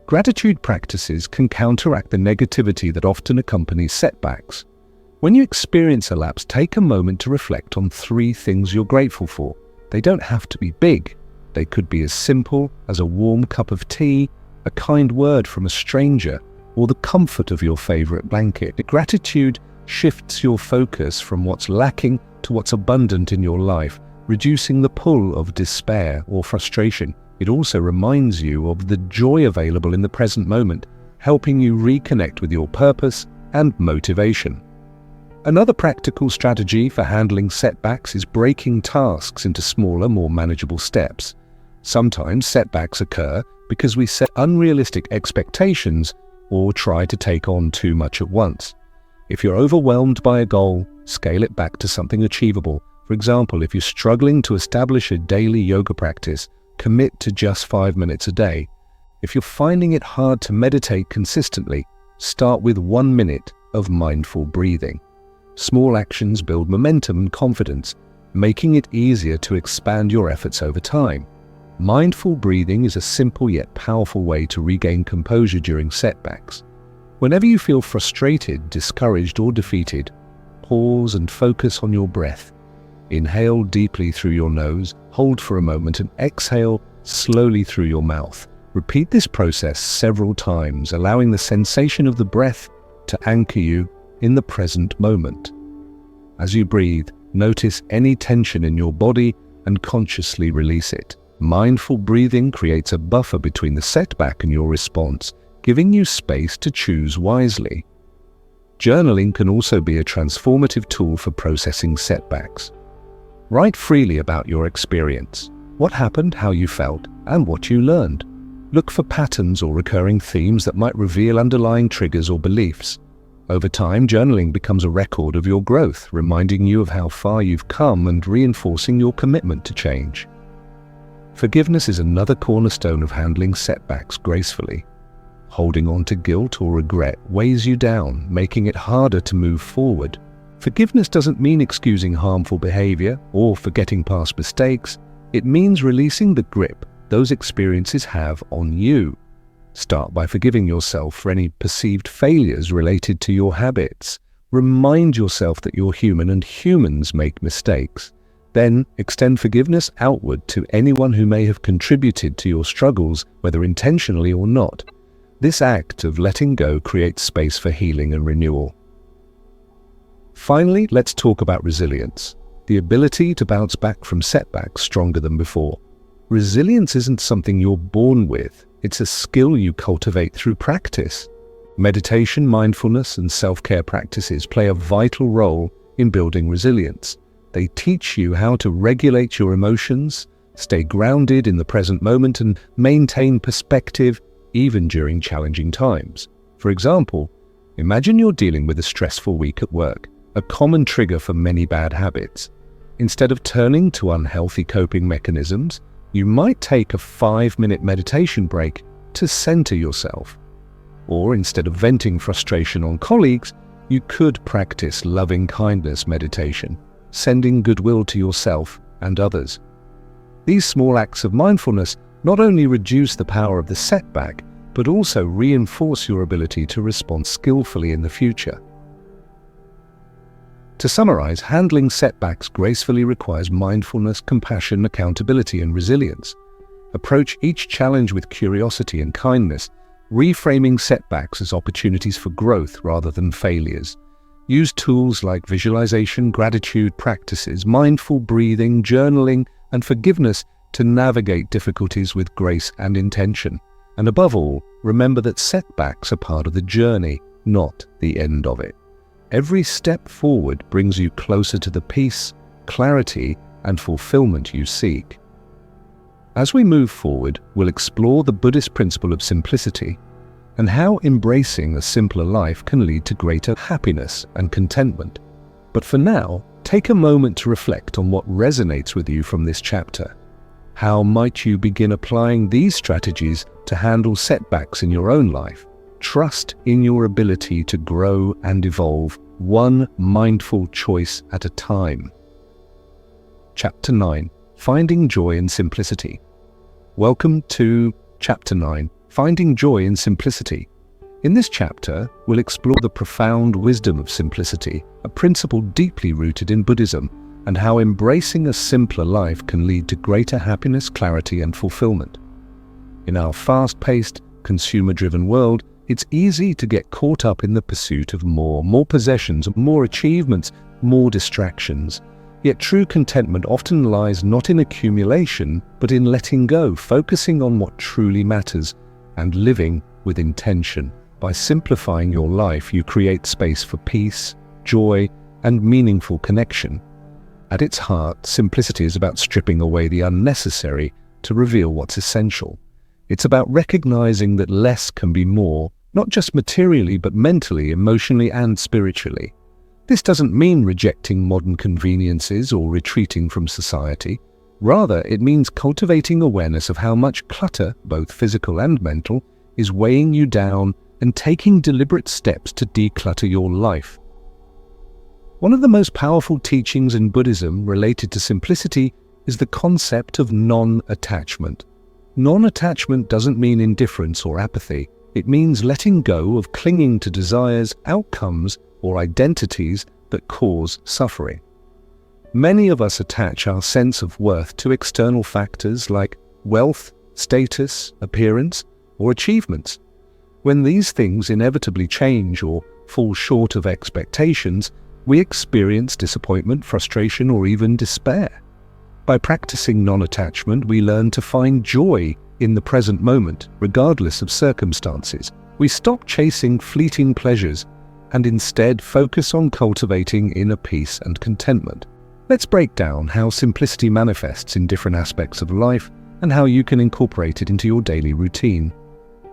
Speaker 1: Gratitude practices can counteract the negativity that often accompanies setbacks. When you experience a lapse, take a moment to reflect on 3 things you're grateful for. They don't have to be big. They could be as simple as a warm cup of tea, a kind word from a stranger, or the comfort of your favorite blanket. Gratitude shifts your focus from what's lacking to what's abundant in your life, reducing the pull of despair or frustration. It also reminds you of the joy available in the present moment, helping you reconnect with your purpose and motivation. Another practical strategy for handling setbacks is breaking tasks into smaller, more manageable steps. Sometimes setbacks occur because we set unrealistic expectations or try to take on too much at once. If you're overwhelmed by a goal, scale it back to something achievable. For example, if you're struggling to establish a daily yoga practice, commit to just 5 minutes a day. If you're finding it hard to meditate consistently, start with 1 minute of mindful breathing. Small actions build momentum and confidence, making it easier to expand your efforts over time. Mindful breathing is a simple yet powerful way to regain composure during setbacks. Whenever you feel frustrated, discouraged, or defeated, pause and focus on your breath. Inhale deeply through your nose, hold for a moment, and exhale slowly through your mouth. Repeat this process several times, allowing the sensation of the breath to anchor you in the present moment. As you breathe, notice any tension in your body and consciously release it. Mindful breathing creates a buffer between the setback and your response, giving you space to choose wisely. Journaling can also be a transformative tool for processing setbacks. Write freely about your experience, what happened, how you felt, and what you learned. Look for patterns or recurring themes that might reveal underlying triggers or beliefs. Over time, journaling becomes a record of your growth, reminding you of how far you've come and reinforcing your commitment to change. Forgiveness is another cornerstone of handling setbacks gracefully. Holding on to guilt or regret weighs you down, making it harder to move forward. Forgiveness doesn't mean excusing harmful behavior or forgetting past mistakes. It means releasing the grip those experiences have on you. Start by forgiving yourself for any perceived failures related to your habits. Remind yourself that you're human and humans make mistakes. Then extend forgiveness outward to anyone who may have contributed to your struggles, whether intentionally or not. This act of letting go creates space for healing and renewal. Finally, let's talk about resilience, the ability to bounce back from setbacks stronger than before. Resilience isn't something you're born with, it's a skill you cultivate through practice. Meditation, mindfulness, and self-care practices play a vital role in building resilience. They teach you how to regulate your emotions, stay grounded in the present moment, and maintain perspective even during challenging times. For example, imagine you're dealing with a stressful week at work, a common trigger for many bad habits. Instead of turning to unhealthy coping mechanisms, you might take a 5-minute meditation break to center yourself. Or instead of venting frustration on colleagues, you could practice loving kindness meditation, sending goodwill to yourself and others. These small acts of mindfulness not only reduce the power of the setback, but also reinforce your ability to respond skillfully in the future. To summarize, handling setbacks gracefully requires mindfulness, compassion, accountability, and resilience. Approach each challenge with curiosity and kindness, reframing setbacks as opportunities for growth rather than failures. Use tools like visualization, gratitude practices, mindful breathing, journaling, and forgiveness to navigate difficulties with grace and intention. And above all, remember that setbacks are part of the journey, not the end of it. Every step forward brings you closer to the peace, clarity, and fulfillment you seek. As we move forward, we'll explore the Buddhist principle of simplicity and how embracing a simpler life can lead to greater happiness and contentment. But for now, take a moment to reflect on what resonates with you from this chapter. How might you begin applying these strategies to handle setbacks in your own life? Trust in your ability to grow and evolve, one mindful choice at a time. Chapter 9. Finding Joy in Simplicity. Welcome to Chapter 9. Finding Joy in Simplicity. In this chapter, we'll explore the profound wisdom of simplicity, a principle deeply rooted in Buddhism, and how embracing a simpler life can lead to greater happiness, clarity, and fulfillment. In our fast-paced, consumer-driven world, it's easy to get caught up in the pursuit of more possessions, more achievements, more distractions. Yet true contentment often lies not in accumulation, but in letting go, focusing on what truly matters, and living with intention. By simplifying your life, you create space for peace, joy, and meaningful connection. At its heart, simplicity is about stripping away the unnecessary to reveal what's essential. It's about recognizing that less can be more, not just materially, but mentally, emotionally, and spiritually. This doesn't mean rejecting modern conveniences or retreating from society. Rather, it means cultivating awareness of how much clutter, both physical and mental, is weighing you down and taking deliberate steps to declutter your life. One of the most powerful teachings in Buddhism related to simplicity is the concept of non-attachment. Non-attachment doesn't mean indifference or apathy. It means letting go of clinging to desires, outcomes, or identities that cause suffering. Many of us attach our sense of worth to external factors like wealth, status, appearance, or achievements. When these things inevitably change or fall short of expectations, we experience disappointment, frustration, or even despair. By practicing non-attachment, we learn to find joy in the present moment, regardless of circumstances. We stop chasing fleeting pleasures and instead focus on cultivating inner peace and contentment. Let's break down how simplicity manifests in different aspects of life and how you can incorporate it into your daily routine.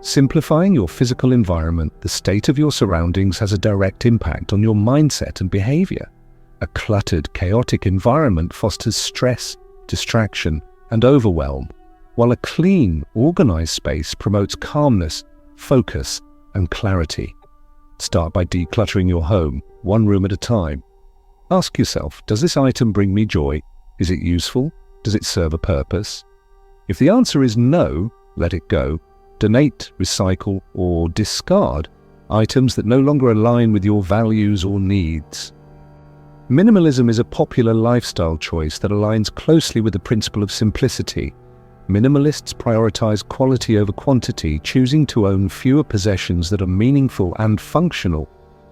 Speaker 1: Simplifying your physical environment, the state of your surroundings, has a direct impact on your mindset and behavior. A cluttered, chaotic environment fosters stress, distraction, and overwhelm, while a clean, organized space promotes calmness, focus, and clarity. Start by decluttering your home, one room at a time. Ask yourself, does this item bring me joy? Is it useful? Does it serve a purpose? If the answer is no, let it go. Donate, recycle, or discard items that no longer align with your values or needs. Minimalism is a popular lifestyle choice that aligns closely with the principle of simplicity. Minimalists prioritize quality over quantity, choosing to own fewer possessions that are meaningful and functional.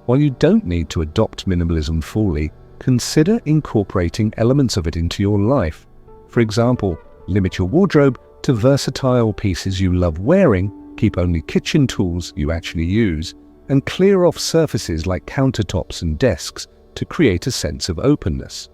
Speaker 1: While you don't need to adopt minimalism fully, consider incorporating elements of it into your life. For example, limit your wardrobe to versatile pieces you love wearing, keep only kitchen tools you actually use, and clear off surfaces like countertops and desks to create a sense of openness.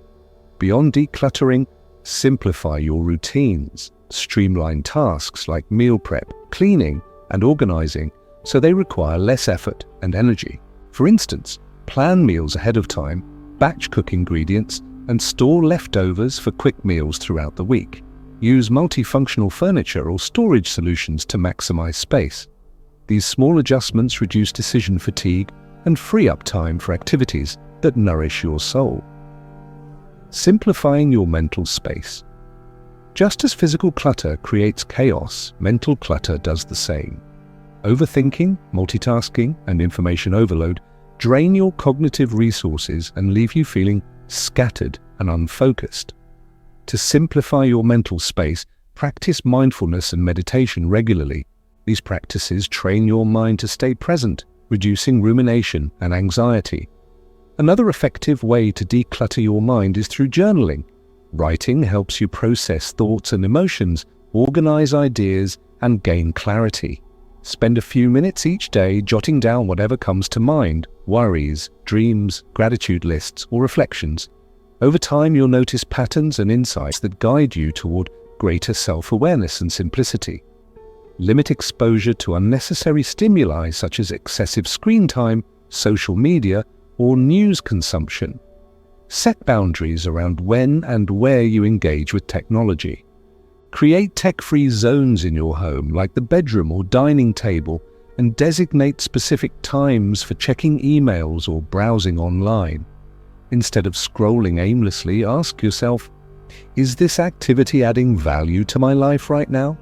Speaker 1: Beyond decluttering, simplify your routines. Streamline tasks like meal prep, cleaning, and organizing so they require less effort and energy. For instance, plan meals ahead of time, batch cook ingredients, and store leftovers for quick meals throughout the week. Use multifunctional furniture or storage solutions to maximize space. These small adjustments reduce decision fatigue and free up time for activities that nourish your soul. Simplifying your mental space. Just as physical clutter creates chaos, mental clutter does the same. Overthinking, multitasking, and information overload drain your cognitive resources and leave you feeling scattered and unfocused. To simplify your mental space, practice mindfulness and meditation regularly. These practices train your mind to stay present, reducing rumination and anxiety. Another effective way to declutter your mind is through journaling. Writing helps you process thoughts and emotions, organize ideas, and gain clarity. Spend a few minutes each day jotting down whatever comes to mind, worries, dreams, gratitude lists, or reflections. Over time, you'll notice patterns and insights that guide you toward greater self-awareness and simplicity. Limit exposure to unnecessary stimuli such as excessive screen time, social media, or news consumption. Set boundaries around when and where you engage with technology. Create tech-free zones in your home, like the bedroom or dining table, and designate specific times for checking emails or browsing online. Instead of scrolling aimlessly, ask yourself, is this activity adding value to my life right now?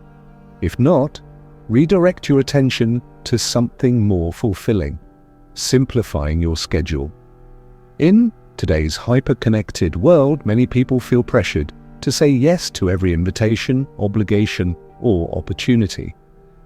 Speaker 1: If not, redirect your attention to something more fulfilling. Simplifying your schedule. In today's hyper-connected world, many people feel pressured to say yes to every invitation, obligation, or opportunity.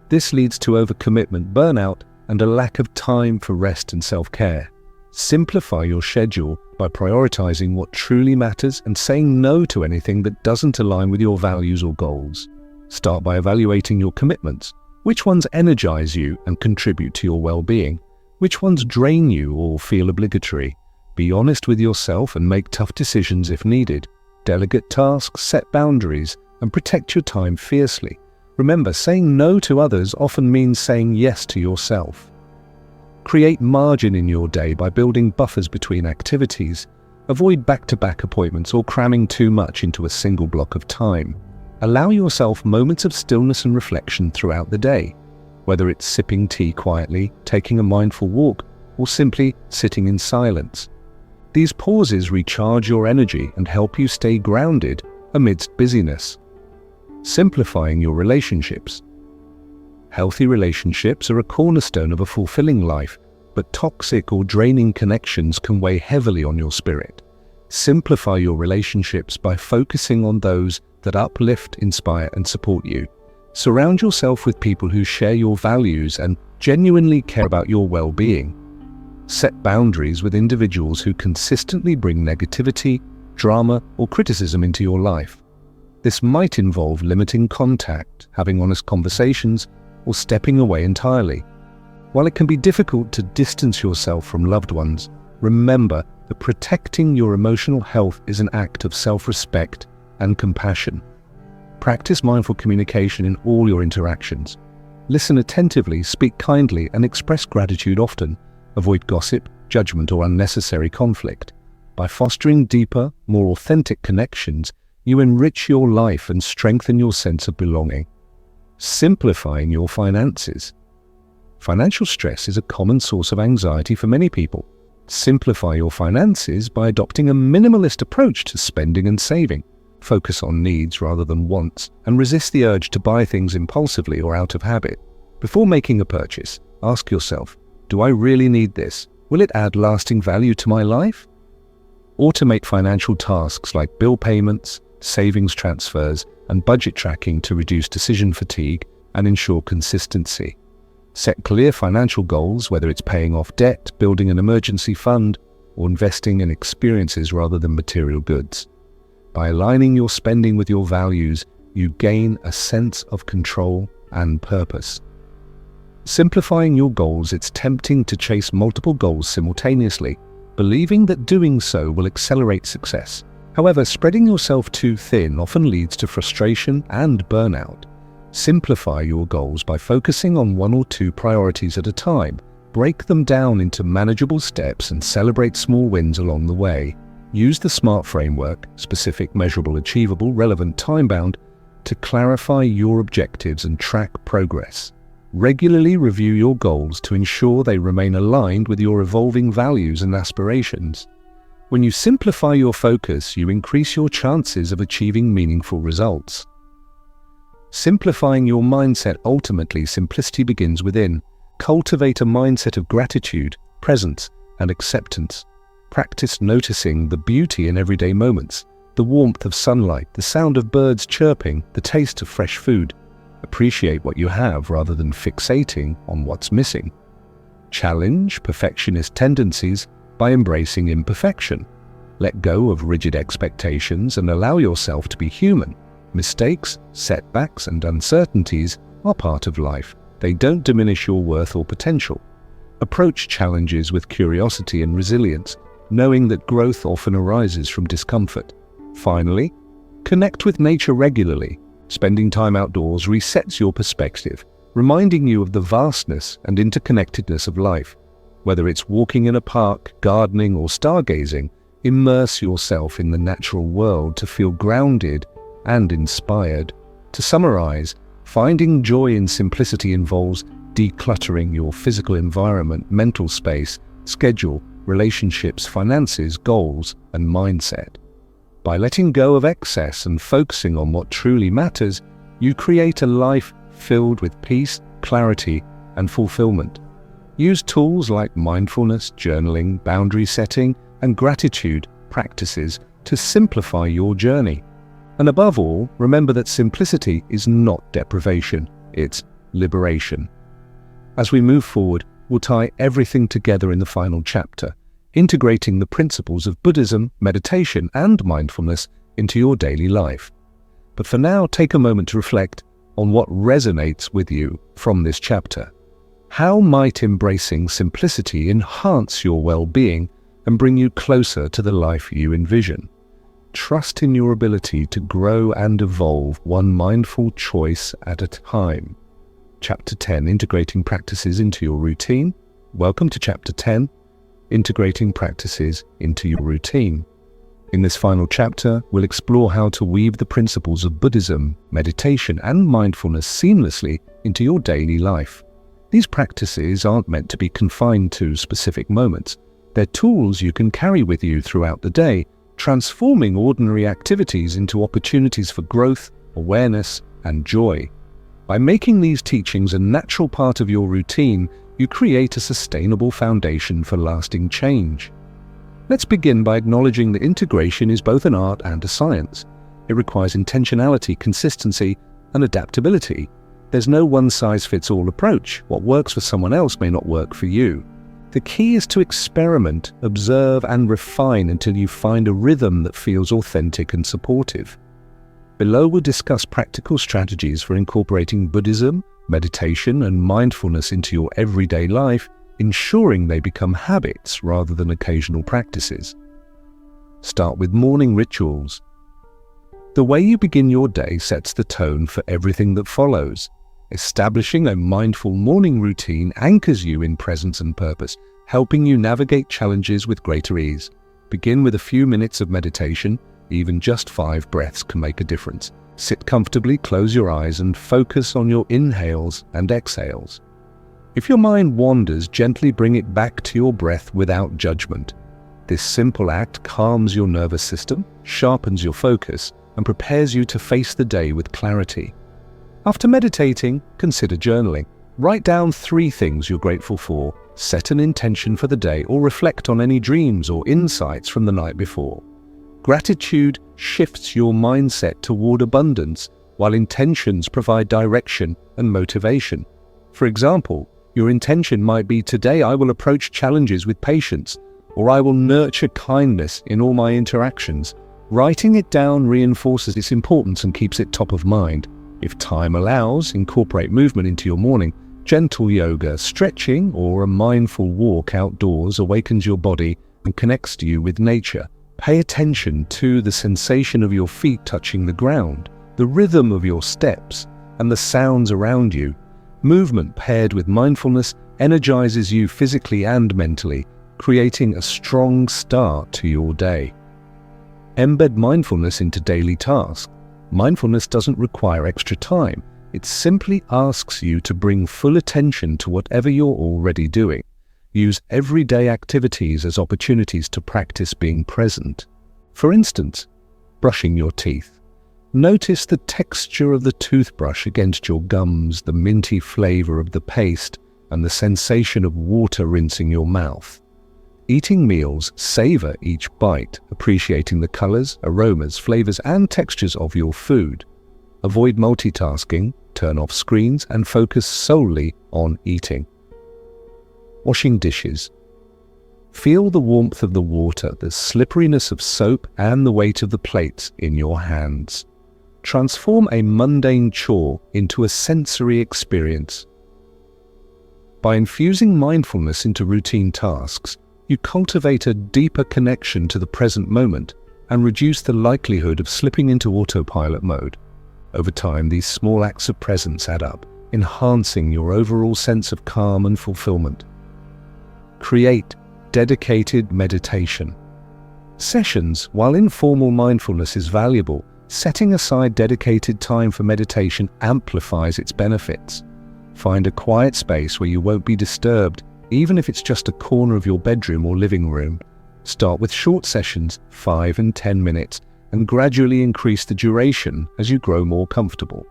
Speaker 1: This leads to overcommitment, burnout, and a lack of time for rest and self-care. Simplify your schedule by prioritizing what truly matters and saying no to anything that doesn't align with your values or goals. Start by evaluating your commitments. Which ones energize you and contribute to your well-being? Which ones drain you or feel obligatory? Be honest with yourself and make tough decisions if needed. Delegate tasks, set boundaries, and protect your time fiercely. Remember, saying no to others often means saying yes to yourself. Create margin in your day by building buffers between activities. Avoid back-to-back appointments or cramming too much into a single block of time. Allow yourself moments of stillness and reflection throughout the day, whether it's sipping tea quietly, taking a mindful walk, or simply sitting in silence. These pauses recharge your energy and help you stay grounded amidst busyness. Simplifying your relationships. Healthy relationships are a cornerstone of a fulfilling life, but toxic or draining connections can weigh heavily on your spirit. Simplify your relationships by focusing on those that uplift, inspire, and support you. Surround yourself with people who share your values and genuinely care about your well-being. Set boundaries with individuals who consistently bring negativity, drama, or criticism into your life. This might involve limiting contact, having honest conversations, or stepping away entirely. While it can be difficult to distance yourself from loved ones, remember that protecting your emotional health is an act of self-respect and compassion. Practice mindful communication in all your interactions. Listen attentively, speak kindly, and express gratitude often. Avoid gossip, judgment, or unnecessary conflict. By fostering deeper, more authentic connections, you enrich your life and strengthen your sense of belonging. Simplifying your finances. Financial stress is a common source of anxiety for many people. Simplify your finances by adopting a minimalist approach to spending and saving. Focus on needs rather than wants, and resist the urge to buy things impulsively or out of habit. Before making a purchase, ask yourself, do I really need this? Will it add lasting value to my life? Automate financial tasks like bill payments, savings transfers, and budget tracking to reduce decision fatigue and ensure consistency. Set clear financial goals, whether it's paying off debt, building an emergency fund, or investing in experiences rather than material goods. By aligning your spending with your values, you gain a sense of control and purpose. Simplifying your goals, it's tempting to chase multiple goals simultaneously, believing that doing so will accelerate success. However, spreading yourself too thin often leads to frustration and burnout. Simplify your goals by focusing on one or two priorities at a time. Break them down into manageable steps and celebrate small wins along the way. Use the SMART framework, specific, measurable, achievable, relevant, time-bound, to clarify your objectives and track progress. Regularly review your goals to ensure they remain aligned with your evolving values and aspirations. When you simplify your focus, you increase your chances of achieving meaningful results. Simplifying your mindset. Ultimately, simplicity begins within. Cultivate a mindset of gratitude, presence, and acceptance. Practice noticing the beauty in everyday moments, the warmth of sunlight, the sound of birds chirping, the taste of fresh food. Appreciate what you have rather than fixating on what's missing. Challenge perfectionist tendencies by embracing imperfection. Let go of rigid expectations and allow yourself to be human. Mistakes, setbacks, and uncertainties are part of life. They don't diminish your worth or potential. Approach challenges with curiosity and resilience, knowing that growth often arises from discomfort. Finally, connect with nature regularly. Spending time outdoors resets your perspective, reminding you of the vastness and interconnectedness of life. Whether it's walking in a park, gardening, or stargazing, immerse yourself in the natural world to feel grounded and inspired. To summarize, finding joy in simplicity involves decluttering your physical environment, mental space, schedule, relationships, finances, goals, and mindset. By letting go of excess and focusing on what truly matters, you create a life filled with peace, clarity, and fulfillment. Use tools like mindfulness, journaling, boundary setting, and gratitude practices to simplify your journey. And above all, remember that simplicity is not deprivation, it's liberation. As we move forward, we'll tie everything together in the final chapter, integrating the principles of Buddhism, meditation, and mindfulness into your daily life. But for now, take a moment to reflect on what resonates with you from this chapter. How might embracing simplicity enhance your well-being and bring you closer to the life you envision? Trust in your ability to grow and evolve one mindful choice at a time. Chapter 10, Integrating Practices into Your Routine. Welcome to Chapter 10, Integrating Practices into Your Routine. In this final chapter, we'll explore how to weave the principles of Buddhism, meditation, and mindfulness seamlessly into your daily life. These practices aren't meant to be confined to specific moments. They're tools you can carry with you throughout the day, transforming ordinary activities into opportunities for growth, awareness, and joy. By making these teachings a natural part of your routine, you create a sustainable foundation for lasting change. Let's begin by acknowledging that integration is both an art and a science. It requires intentionality, consistency, and adaptability. There's no one-size-fits-all approach. What works for someone else may not work for you. The key is to experiment, observe, and refine until you find a rhythm that feels authentic and supportive. Below, we'll discuss practical strategies for incorporating Buddhism, meditation, and mindfulness into your everyday life, ensuring they become habits rather than occasional practices. Start with morning rituals. The way you begin your day sets the tone for everything that follows. Establishing a mindful morning routine anchors you in presence and purpose, helping you navigate challenges with greater ease. Begin with a few minutes of meditation. Even just 5 breaths can make a difference. Sit comfortably, close your eyes, and focus on your inhales and exhales. If your mind wanders, gently bring it back to your breath without judgment. This simple act calms your nervous system, sharpens your focus, and prepares you to face the day with clarity. After meditating, consider journaling. Write down 3 things you're grateful for, set an intention for the day, or reflect on any dreams or insights from the night before. Gratitude shifts your mindset toward abundance, while intentions provide direction and motivation. For example, your intention might be, today I will approach challenges with patience, or I will nurture kindness in all my interactions. Writing it down reinforces its importance and keeps it top of mind. If time allows, incorporate movement into your morning. Gentle yoga, stretching, or a mindful walk outdoors awakens your body and connects you with nature. Pay attention to the sensation of your feet touching the ground, the rhythm of your steps, and the sounds around you. Movement paired with mindfulness energizes you physically and mentally, creating a strong start to your day. Embed mindfulness into daily tasks. Mindfulness doesn't require extra time. It simply asks you to bring full attention to whatever you're already doing. Use everyday activities as opportunities to practice being present. For instance, brushing your teeth. Notice the texture of the toothbrush against your gums, the minty flavor of the paste, and the sensation of water rinsing your mouth. Eating meals, savor each bite, appreciating the colors, aromas, flavors, and textures of your food. Avoid multitasking, turn off screens, and focus solely on eating. Washing dishes. Feel the warmth of the water, the slipperiness of soap, and the weight of the plates in your hands. Transform a mundane chore into a sensory experience. By infusing mindfulness into routine tasks, you cultivate a deeper connection to the present moment and reduce the likelihood of slipping into autopilot mode. Over time, these small acts of presence add up, enhancing your overall sense of calm and fulfillment. Create dedicated meditation sessions. While informal mindfulness is valuable, setting aside dedicated time for meditation amplifies its benefits. Find a quiet space where you won't be disturbed, even if it's just a corner of your bedroom or living room. Start with short sessions, 5 and 10 minutes, and gradually increase the duration as you grow more comfortable.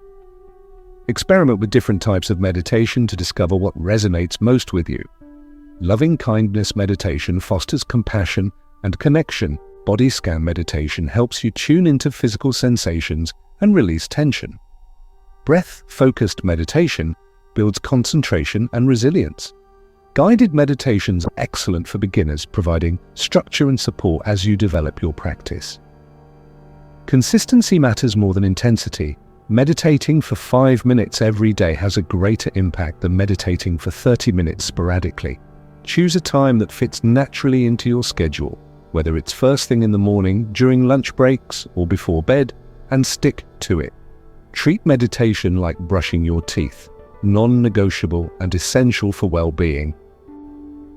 Speaker 1: Experiment with different types of meditation to discover what resonates most with you. Loving kindness meditation fosters compassion and connection. Body scan meditation helps you tune into physical sensations and release tension. Breath-focused meditation builds concentration and resilience. Guided meditations are excellent for beginners, providing structure and support as you develop your practice. Consistency matters more than intensity. Meditating for 5 minutes every day has a greater impact than meditating for 30 minutes sporadically. Choose a time that fits naturally into your schedule, whether it's first thing in the morning, during lunch breaks, or before bed, and stick to it. Treat meditation like brushing your teeth, non-negotiable and essential for well-being.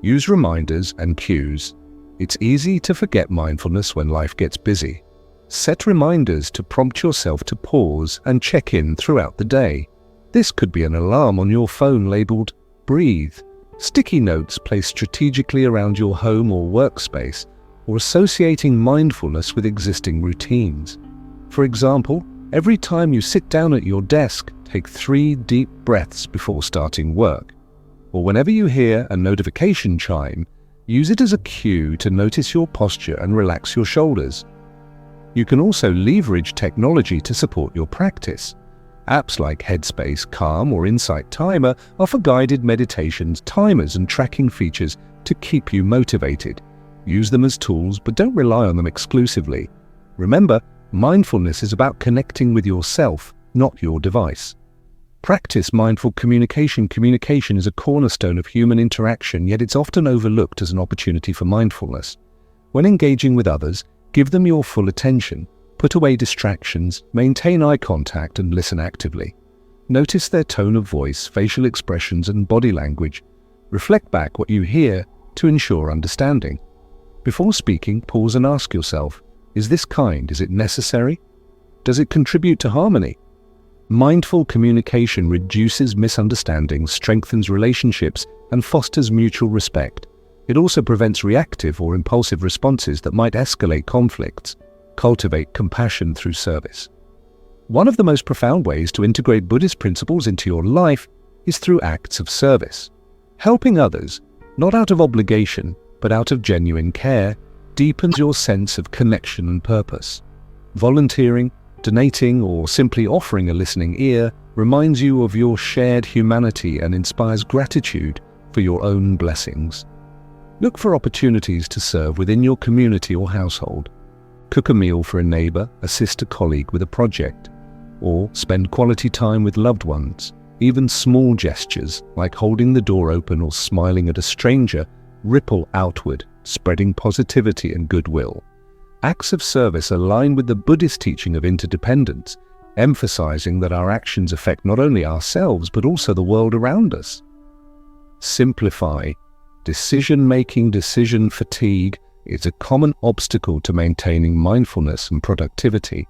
Speaker 1: Use reminders and cues. It's easy to forget mindfulness when life gets busy. Set reminders to prompt yourself to pause and check in throughout the day. This could be an alarm on your phone labeled "Breathe." Sticky notes placed strategically around your home or workspace, or associating mindfulness with existing routines. For example, every time you sit down at your desk, take 3 deep breaths before starting work. Or whenever you hear a notification chime, use it as a cue to notice your posture and relax your shoulders. You can also leverage technology to support your practice. Apps like Headspace, Calm, or Insight Timer offer guided meditations, timers, and tracking features to keep you motivated. Use them as tools, but don't rely on them exclusively. Remember, mindfulness is about connecting with yourself, not your device. Practice mindful communication. Communication is a cornerstone of human interaction, yet it's often overlooked as an opportunity for mindfulness. When engaging with others, give them your full attention. Put away distractions, maintain eye contact, and listen actively. Notice their tone of voice, facial expressions, and body language. Reflect back what you hear to ensure understanding. Before speaking, pause and ask yourself, is this kind? Is it necessary? Does it contribute to harmony? Mindful communication reduces misunderstandings, strengthens relationships, and fosters mutual respect. It also prevents reactive or impulsive responses that might escalate conflicts. Cultivate compassion through service. One of the most profound ways to integrate Buddhist principles into your life is through acts of service. Helping others, not out of obligation, but out of genuine care, deepens your sense of connection and purpose. Volunteering, donating, or simply offering a listening ear reminds you of your shared humanity and inspires gratitude for your own blessings. Look for opportunities to serve within your community or household. Cook a meal for a neighbor, assist a colleague with a project, or spend quality time with loved ones. Even small gestures, like holding the door open or smiling at a stranger, ripple outward, spreading positivity and goodwill. Acts of service align with the Buddhist teaching of interdependence, emphasizing that our actions affect not only ourselves but also the world around us. Simplify. Decision fatigue is a common obstacle to maintaining mindfulness and productivity.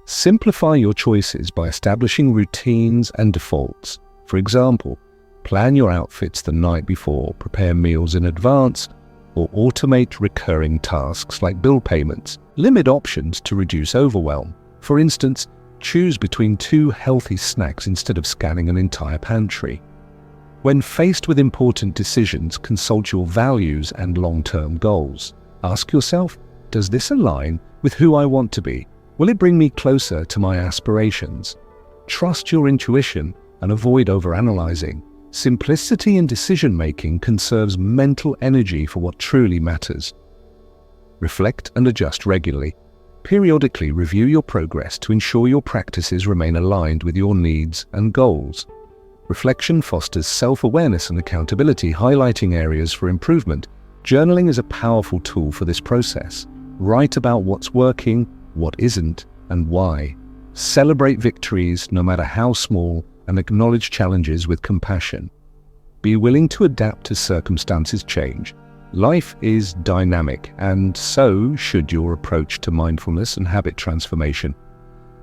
Speaker 1: Simplify your choices by establishing routines and defaults. For example, plan your outfits the night before, prepare meals in advance, or automate recurring tasks like bill payments. Limit options to reduce overwhelm. For instance, choose between 2 healthy snacks instead of scanning an entire pantry. When faced with important decisions, consult your values and long-term goals. Ask yourself, does this align with who I want to be? Will it bring me closer to my aspirations? Trust your intuition and avoid overanalyzing. Simplicity in decision-making conserves mental energy for what truly matters. Reflect and adjust regularly. Periodically review your progress to ensure your practices remain aligned with your needs and goals. Reflection fosters self-awareness and accountability, highlighting areas for improvement. Journaling is a powerful tool for this process. Write about what's working, what isn't, and why. Celebrate victories, no matter how small, and acknowledge challenges with compassion. Be willing to adapt as circumstances change. Life is dynamic, and so should your approach to mindfulness and habit transformation.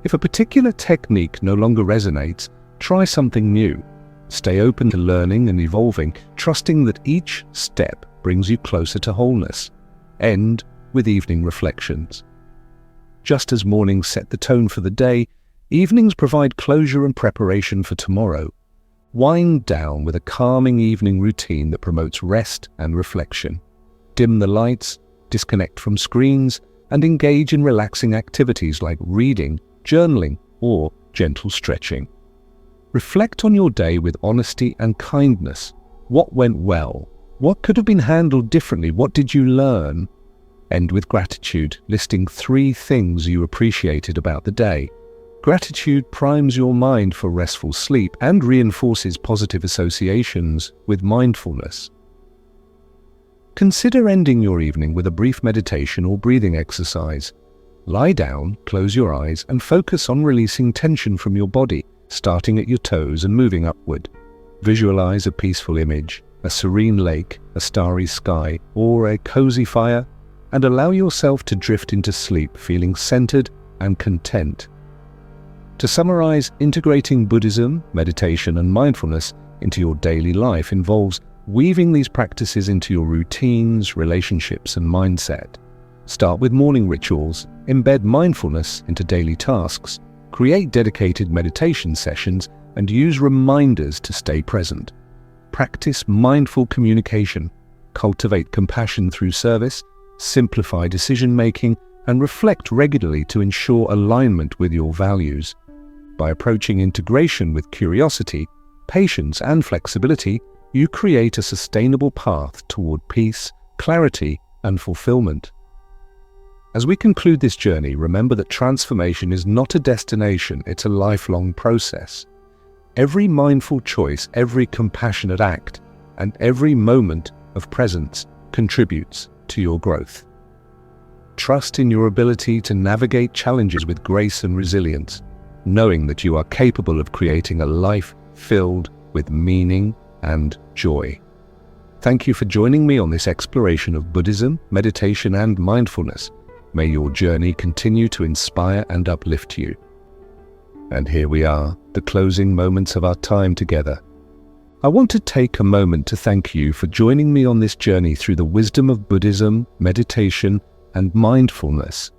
Speaker 1: If a particular technique no longer resonates, try something new. Stay open to learning and evolving, trusting that each step brings you closer to wholeness. End with evening reflections. Just as mornings set the tone for the day, evenings provide closure and preparation for tomorrow. Wind down with a calming evening routine that promotes rest and reflection. Dim the lights, disconnect from screens, and engage in relaxing activities like reading, journaling, or gentle stretching. Reflect on your day with honesty and kindness. What went well? What could have been handled differently? What did you learn? End with gratitude, listing 3 things you appreciated about the day. Gratitude primes your mind for restful sleep and reinforces positive associations with mindfulness. Consider ending your evening with a brief meditation or breathing exercise. Lie down, close your eyes, and focus on releasing tension from your body, starting at your toes and moving upward. Visualize a peaceful image, a serene lake, a starry sky, or a cozy fire, and allow yourself to drift into sleep, feeling centered and content. To summarize, integrating Buddhism, meditation, and mindfulness into your daily life involves weaving these practices into your routines, relationships, and mindset. Start with morning rituals, embed mindfulness into daily tasks, create dedicated meditation sessions, and use reminders to stay present. Practice mindful communication, cultivate compassion through service, simplify decision-making, and reflect regularly to ensure alignment with your values. By approaching integration with curiosity, patience, and flexibility, you create a sustainable path toward peace, clarity, and fulfillment. As we conclude this journey, remember that transformation is not a destination, it's a lifelong process. Every mindful choice, every compassionate act, and every moment of presence contributes to your growth. Trust in your ability to navigate challenges with grace and resilience, knowing that you are capable of creating a life filled with meaning and joy. Thank you for joining me on this exploration of Buddhism, meditation, and mindfulness. May your journey continue to inspire and uplift you. And here we are, the closing moments of our time together. I want to take a moment to thank you for joining me on this journey through the wisdom of Buddhism, meditation, and mindfulness.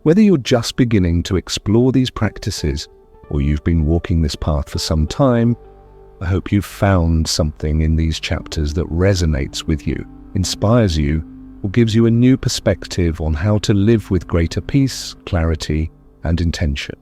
Speaker 1: Whether you're just beginning to explore these practices or you've been walking this path for some time, I hope you've found something in these chapters that resonates with you, inspires you, or gives you a new perspective on how to live with greater peace, clarity, and intention.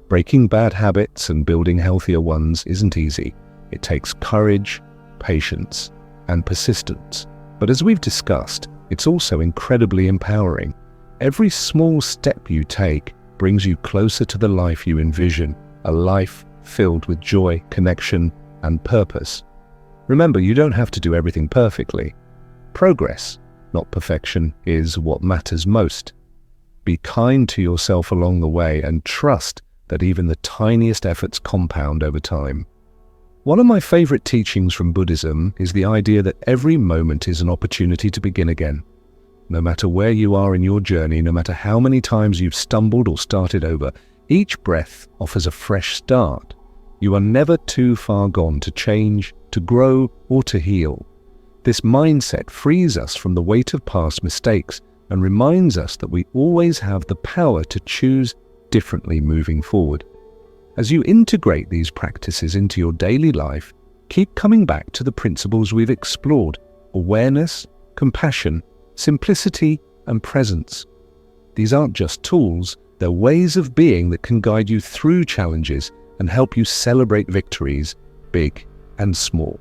Speaker 1: Breaking bad habits and building healthier ones isn't easy. It takes courage, patience, and persistence. But as we've discussed, it's also incredibly empowering. Every small step you take brings you closer to the life you envision, a life filled with joy, connection, and purpose. Remember, you don't have to do everything perfectly. Progress, not perfection, is what matters most. Be kind to yourself along the way and trust that even the tiniest efforts compound over time. One of my favorite teachings from Buddhism is the idea that every moment is an opportunity to begin again. No matter where you are in your journey, no matter how many times you've stumbled or started over, each breath offers a fresh start. You are never too far gone to change, to grow, or to heal. This mindset frees us from the weight of past mistakes and reminds us that we always have the power to choose differently moving forward. As you integrate these practices into your daily life, keep coming back to the principles we've explored: awareness, compassion, simplicity, and presence. These aren't just tools, they're ways of being that can guide you through challenges and help you celebrate victories, big and small.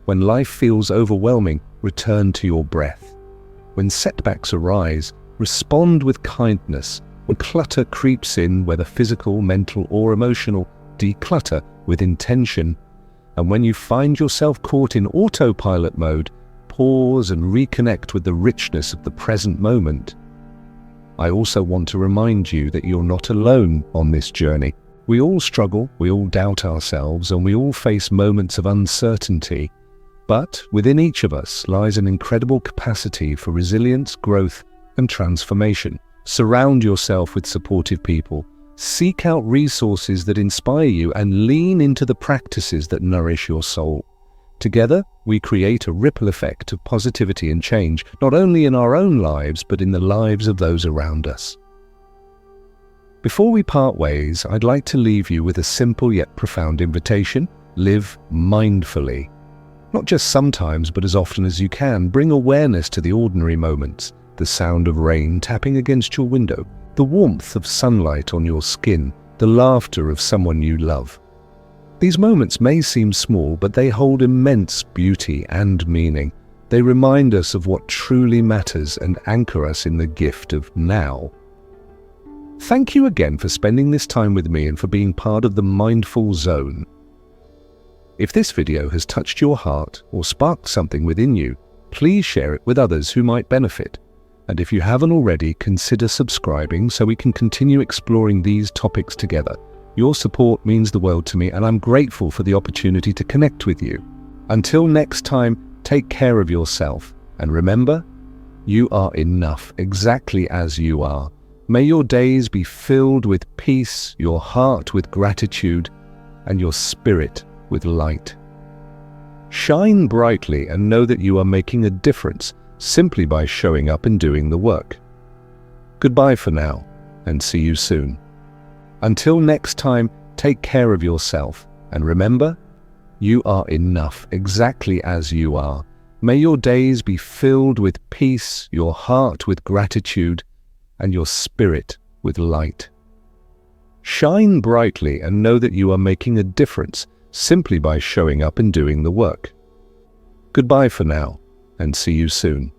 Speaker 1: When life feels overwhelming, return to your breath. When setbacks arise, respond with kindness. When clutter creeps in, whether physical, mental, or emotional, declutter with intention. And when you find yourself caught in autopilot mode, pause and reconnect with the richness of the present moment. I also want to remind you that you're not alone on this journey. We all struggle, we all doubt ourselves, and we all face moments of uncertainty. But within each of us lies an incredible capacity for resilience, growth, and transformation. Surround yourself with supportive people. Seek out resources that inspire you and lean into the practices that nourish your soul. Together, we create a ripple effect of positivity and change, not only in our own lives, but in the lives of those around us. Before we part ways, I'd like to leave you with a simple yet profound invitation: live mindfully. Not just sometimes, but as often as you can. Bring awareness to the ordinary moments: the sound of rain tapping against your window, the warmth of sunlight on your skin, the laughter of someone you love. These moments may seem small, but they hold immense beauty and meaning. They remind us of what truly matters and anchor us in the gift of now. Thank you again for spending this time with me and for being part of the Mindful Zone. If this video has touched your heart or sparked something within you, please share it with others who might benefit. And if you haven't already, consider subscribing so we can continue exploring these topics together. Your support means the world to me, and I'm grateful for the opportunity to connect with you. Until next time, take care of yourself. And remember, you are enough exactly as you are. May your days be filled with peace, your heart with gratitude, and your spirit with light. Shine brightly and know that you are making a difference simply by showing up and doing the work. Goodbye for now, and see you soon. Until next time, take care of yourself, and remember, you are enough exactly as you are. May your days be filled with peace, your heart with gratitude, and your spirit with light. Shine brightly and know that you are making a difference simply by showing up and doing the work. Goodbye for now, and see you soon.